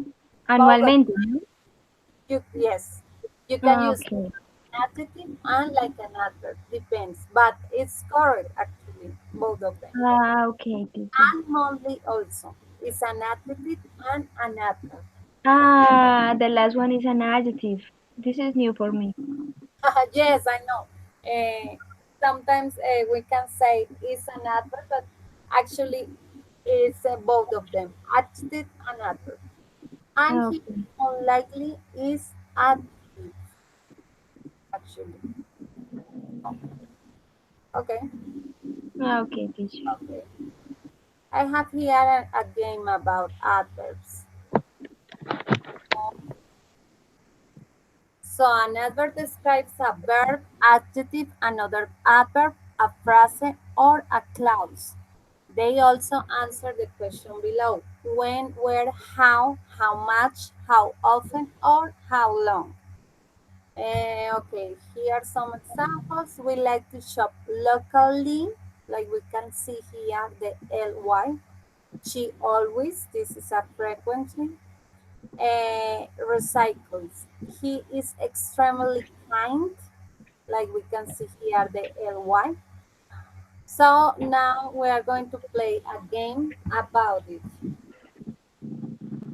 Both of Anualmente, ¿no? you, yes. You can Ah, use okay. adjective and like an adverb. Depends, but it's correct actually. Both of them. Ah, okay, teacher. And monthly also. It's an adjective and an adverb. Ah, the last one is an adjective. This is new for me. Yes, I know. Sometimes we can say it's an adverb, but actually it's both of them, adjective and adverb. And he Okay. unlikely is adjective, actually. Okay, Okay, teacher. okay. I have here a game about adverbs. So an adverb describes a verb, adjective, another adverb, a phrase, or a clause. They also answer the question below: when, where, how much, how often, or how long. Okay, here are some examples. We like to shop locally, like we can see here the ly. She always, this is a frequently. Recycles. He is extremely kind, like we can see here the ly. So now we are going to play a game about it.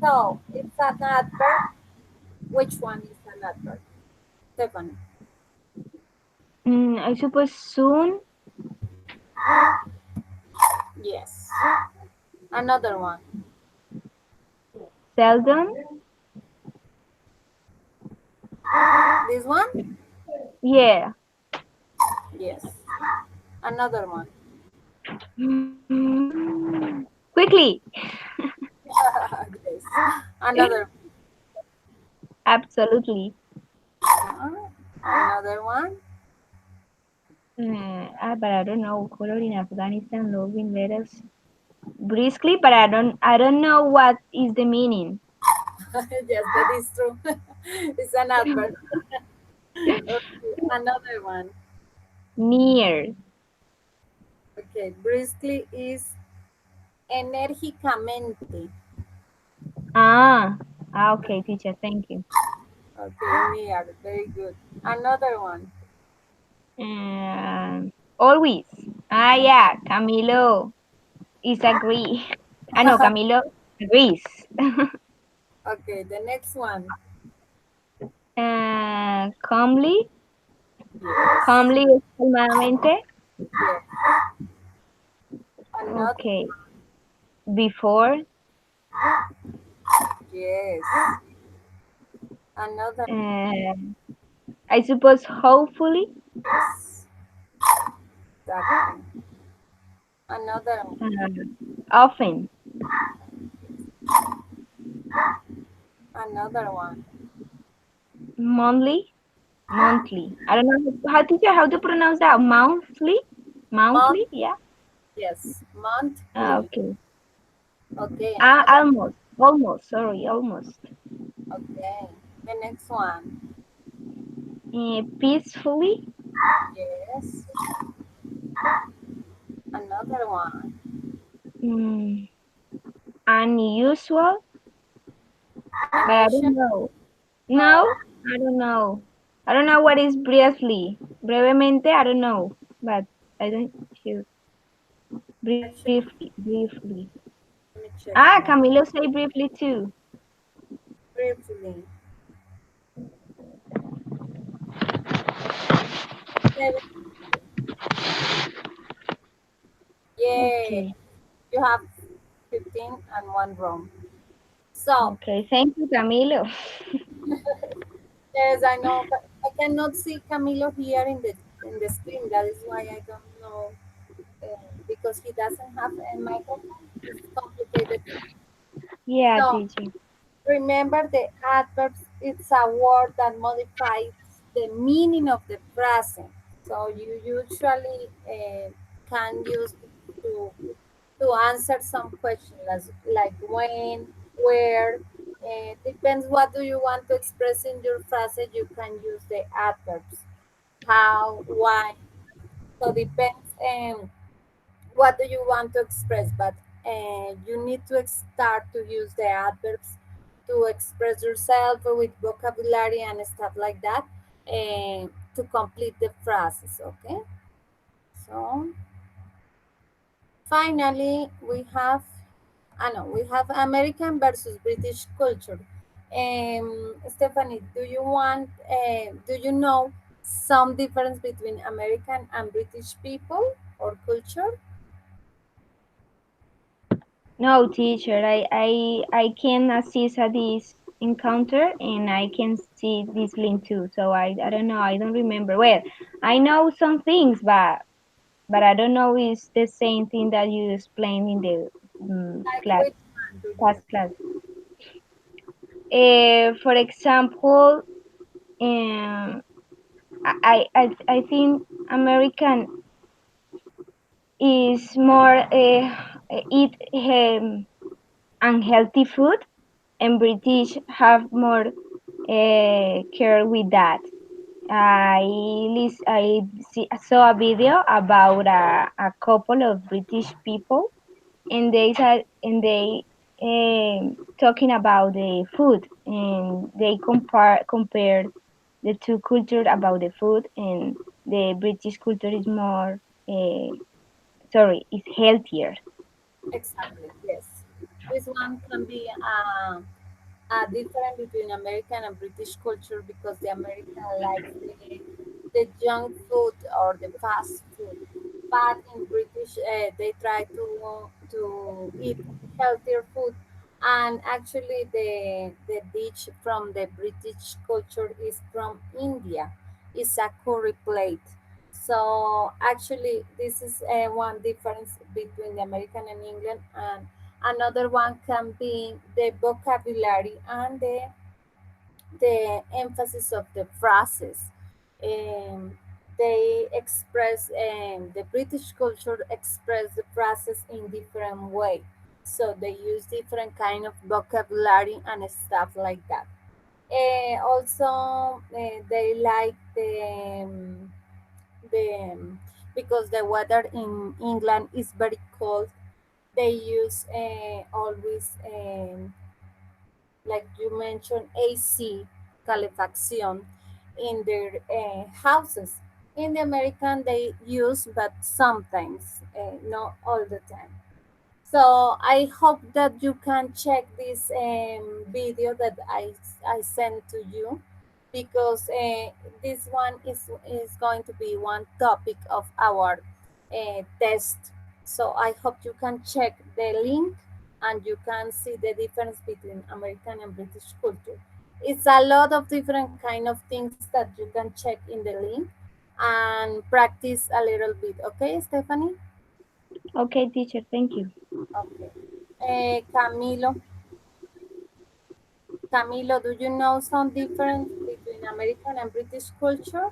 So it's an adverb. Which one is an adverb? Stephanie. I suppose soon. Yes. Another one. Seldom. This one? Yeah. Yes. Another one. Quickly. Yes. Another Absolutely. one. Another one. But I don't know. Color in Afghanistan, loving letters briskly, but I don't know what is the meaning. Yes, that is true. It's an adverb. Okay. Another one. Near. Okay. Briskly is enérgicamente. Okay, teacher. Thank you. Okay. Near. Very good. Another one. Always. Yeah. Camilo is agree. I know Camilo agrees. Okay. The next one. Calmly. Yes. Calmly es calmadamente. Yes. Another. Okay. Before. Yes. Another. Uh, I suppose hopefully. Yes. Exactly. Another one. Often. Another one. Monthly. Monthly. I don't know how to pronounce that. Monthly. Month. Monthly. Yeah. Yes. Monthly. Okay. Okay. Another. Almost. Almost. Sorry. Almost. Okay. The next one. Peacefully. Yes. Another one. Mm, Unusual. But I Unusual. don't know. No. No. I don't know. I don't know what is briefly. Brevemente. I don't know. But I don't choose. Actually, Briefly. let me check here. Camilo say briefly too. Briefly. Seven. Yay. Okay. You have 15 and one wrong. So, Okay. Thank you, Camilo. yes, I know, but I cannot see Camilo here in the screen. That is why I don't know, because he doesn't have a microphone. It's complicated. Yeah, So, teacher. remember the adverbs, it's a word that modifies the meaning of the present. So you usually can use it to answer some questions like when, where. Depends what do you want to express in your phrase. You can use the adverbs. How, why. So depends what do you want to express, but you need to start to use the adverbs to express yourself with vocabulary and stuff like that to complete the phrases. Okay, so finally we have American versus British culture. Stephanie, do you know some difference between American and British people or culture? No, teacher. I can assist at this encounter and I can see this link too. So I don't know. I don't remember. Well, I know some things, but I don't know is the same thing that you explained in the Like class which one do you? past class. For example, um, I think American is more eat unhealthy food, and British have more care with that. Saw a video about a couple of British people, and they talking about the food, and they compared the two cultures about the food, and the British culture is more is healthier. Exactly, yes. This one can be different between American and British culture because the American likes the junk food or the fast food, but in British they try to eat healthier food. And actually, the dish from the British culture is from India. It's a curry plate. So actually, this is one difference between the American and England. And another one can be the vocabulary and the emphasis of the phrases. Um, they express the British culture express the phrases in different way. So they use different kind of vocabulary and stuff like that. Also, they like the because the weather in England is very cold. They use always like you mentioned, AC, calefacción, in their houses. In the American, they use, but sometimes, not all the time. So I hope that you can check this video that I sent to you because this one is going to be one topic of our test. So I hope you can check the link and you can see the difference between American and British culture. It's a lot of different kind of things that you can check in the link and practice a little bit. Okay, Stephanie? Okay, teacher, thank you. Okay. Camilo, do you know some difference between American and British culture?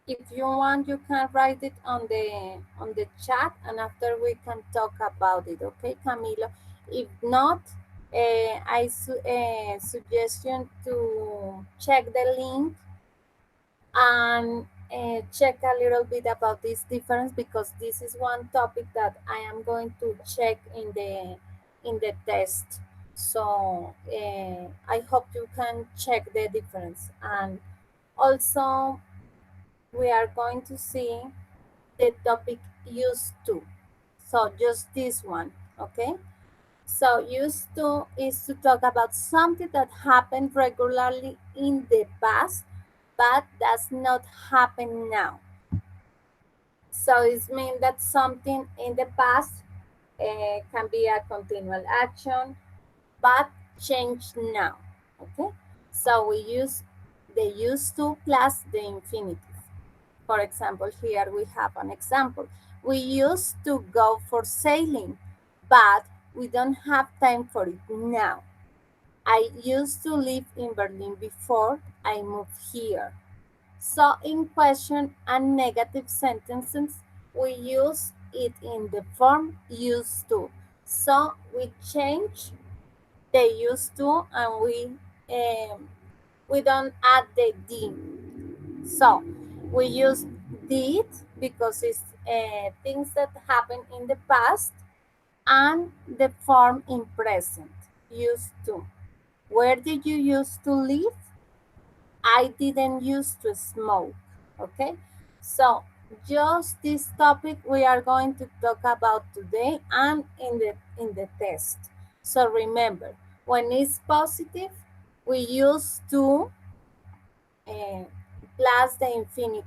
If you want, you can write it on the chat, and after we can talk about it. Okay, Camilo. If not, I suggest you to check the link and check a little bit about this difference because this is one topic that I am going to check in the test. So I hope you can check the difference. And also we are going to see the topic used to. So just this one, okay? So used to is to talk about something that happened regularly in the past but does not happen now. So it means that something in the past can be a continual action, but changed now. Okay. So we use the used to plus the infinitive. For example, here we have an example. We used to go for sailing, but we don't have time for it now. I used to live in Berlin before I moved here. So in question and negative sentences, we use it in the form used to. So we change the used to and we don't add the d. So we use did because it's things that happened in the past and the form in present, used to. Where did you used to live? I didn't used to smoke. Okay, so just this topic we are going to talk about today and in the test. So remember, when it's positive, we use to plus the infinitive,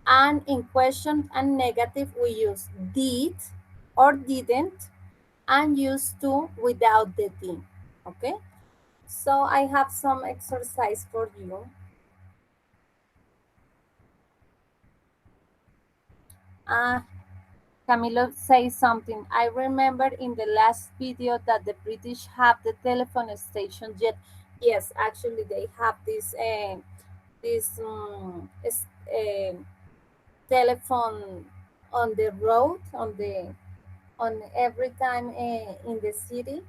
and in question and negative we use did or didn't, and used to without the D. Okay? So I have some exercise for you. Uh, Camilo says something. I remember in the last video that the British have the telephone station yet. Yes, actually they have this telephone on the road on every time in the city,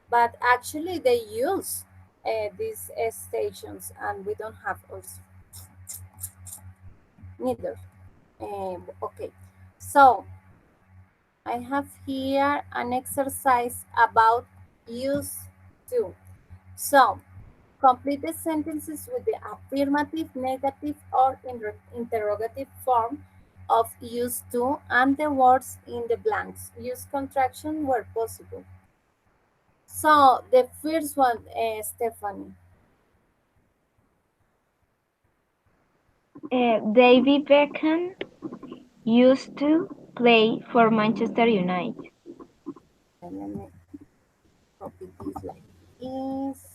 but actually they use these stations, and we don't have also neither. Okay, so I have here an exercise about use to. So complete the sentences with the affirmative, negative, or interrogative form of used to and the words in the blanks. Use contraction where possible. So the first one, Stephanie. David Beckham used to play for Manchester United. And let me copy this like this.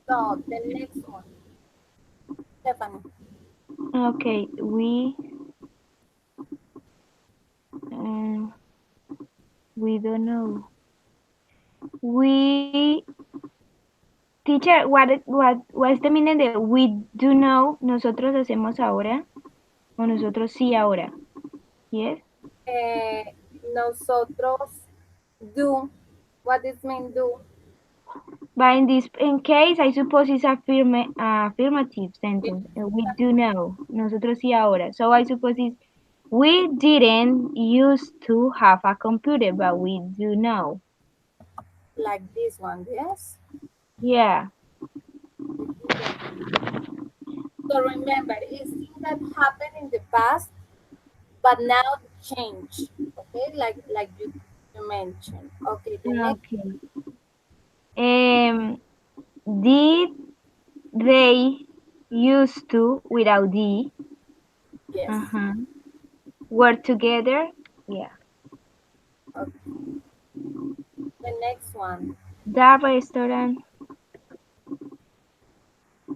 So the next one, Stephanie. Okay, uh, we don't know. We teacher, what's the meaning de we do know? Nosotros hacemos ahora o nosotros sí ahora. Yes. Nosotros do. What does mean do? But in case, I suppose it's affirmative sentence. We do know. Nosotros sí ahora. So I suppose it's we didn't used to have a computer, but we do know. Like this one, yes? Yeah. So remember, it's things that happened in the past, but now change. Okay, like you mentioned. Okay, the next. Okay. Did they used to without the Yes. were together? Yeah. Okay. The next one. The restaurant.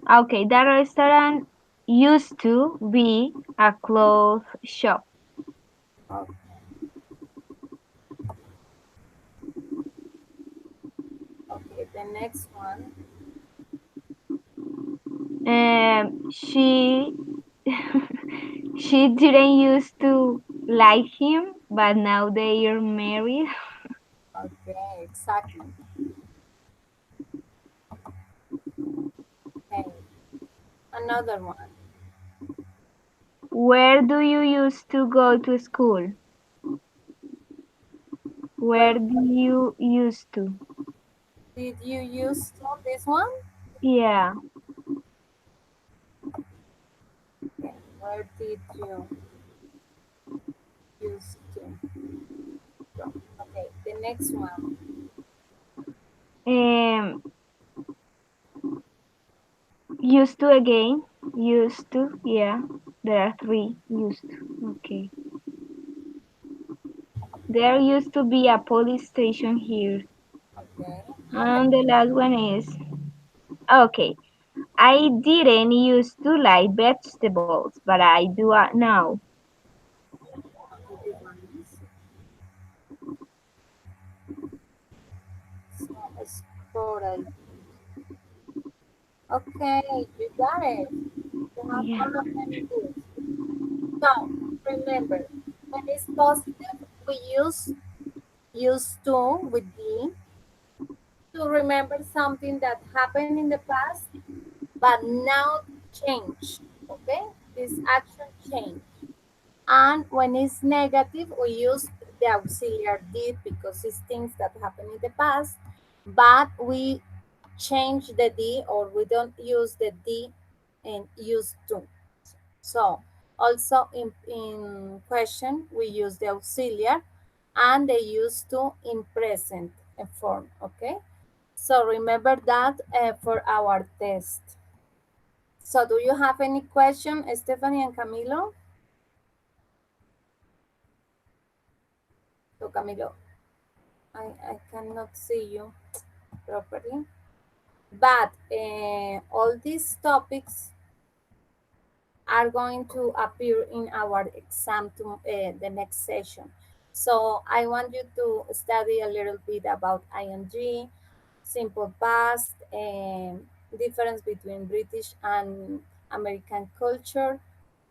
Okay, the restaurant used to be a clothes shop. Okay. Okay, the next one. She she didn't used to like him, but now they are married. Okay, exactly. Okay, another one. Where do you used to go to school? Where Where do you used to? did you use to this one? Yeah. Okay. Where did you use to go? Okay, the next one. Um, used to again. Used to. Yeah. There are three used to. Okay. There used to be a police station here. Okay. How many? And the last one is okay. I didn't used to like vegetables, but I do now. Okay, this one is so sporadically. Okay, you got it. You have Yeah. all of them good. So remember, when it's positive, we use to with the to remember something that happened in the past, but now change. Okay, this action change. And when it's negative, we use the auxiliary did because it's things that happened in the past, but we change the D or we don't use the D and use to. So also in question, we use the auxiliary and they use to in present form, okay? So remember that for our test. So do you have any question, Stephanie and Camilo? So Camilo, I cannot see you properly. But all these topics are going to appear in our exam to the next session. So I want you to study a little bit about ing, simple past, difference between British and American culture,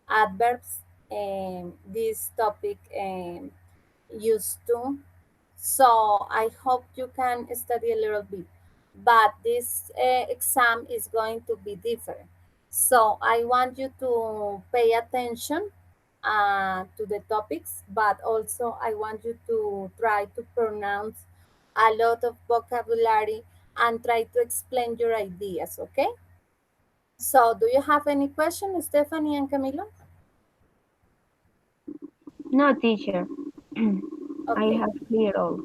adverbs, this topic used to. So I hope you can study a little bit, but this exam is going to be different. So I want you to pay attention to the topics, but also I want you to try to pronounce a lot of vocabulary and try to explain your ideas, okay? So do you have any questions, Stephanie and Camilo? No, teacher. I Okay. have cleared all.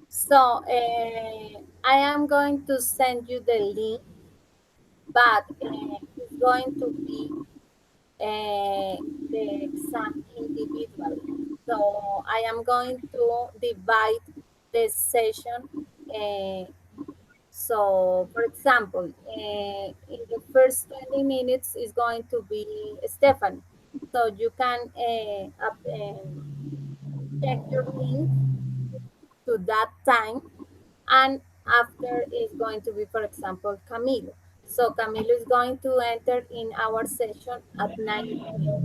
So I am going to send you the link, but it's going to be the exam individually. So I am going to divide the session. Uh, so, for example, in the first 20 minutes is going to be Stephanie. So you can check your link to that time, and after is going to be, for example, Camilo. So Camilo is going to enter in our session at 9 p.m.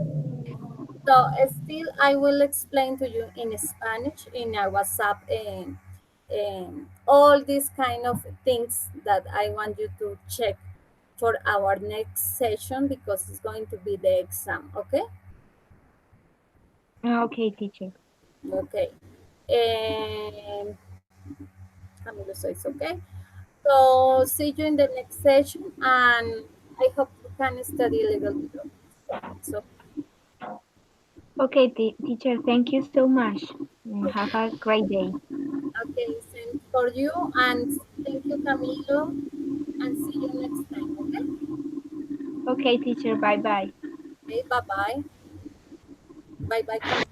So still I will explain to you in Spanish in our WhatsApp and all these kind of things that I want you to check for our next session because it's going to be the exam, okay? Okay, teacher. Okay. And Camilo says okay. So see you in the next session, and I hope you can study a little bit of this. So Okay, teacher, thank you so much. Have a great day. okay, same for you, and thank you, Camilo, and see you next time. Okay, Okay, teacher, bye bye. okay, bye bye, bye bye, Camilo.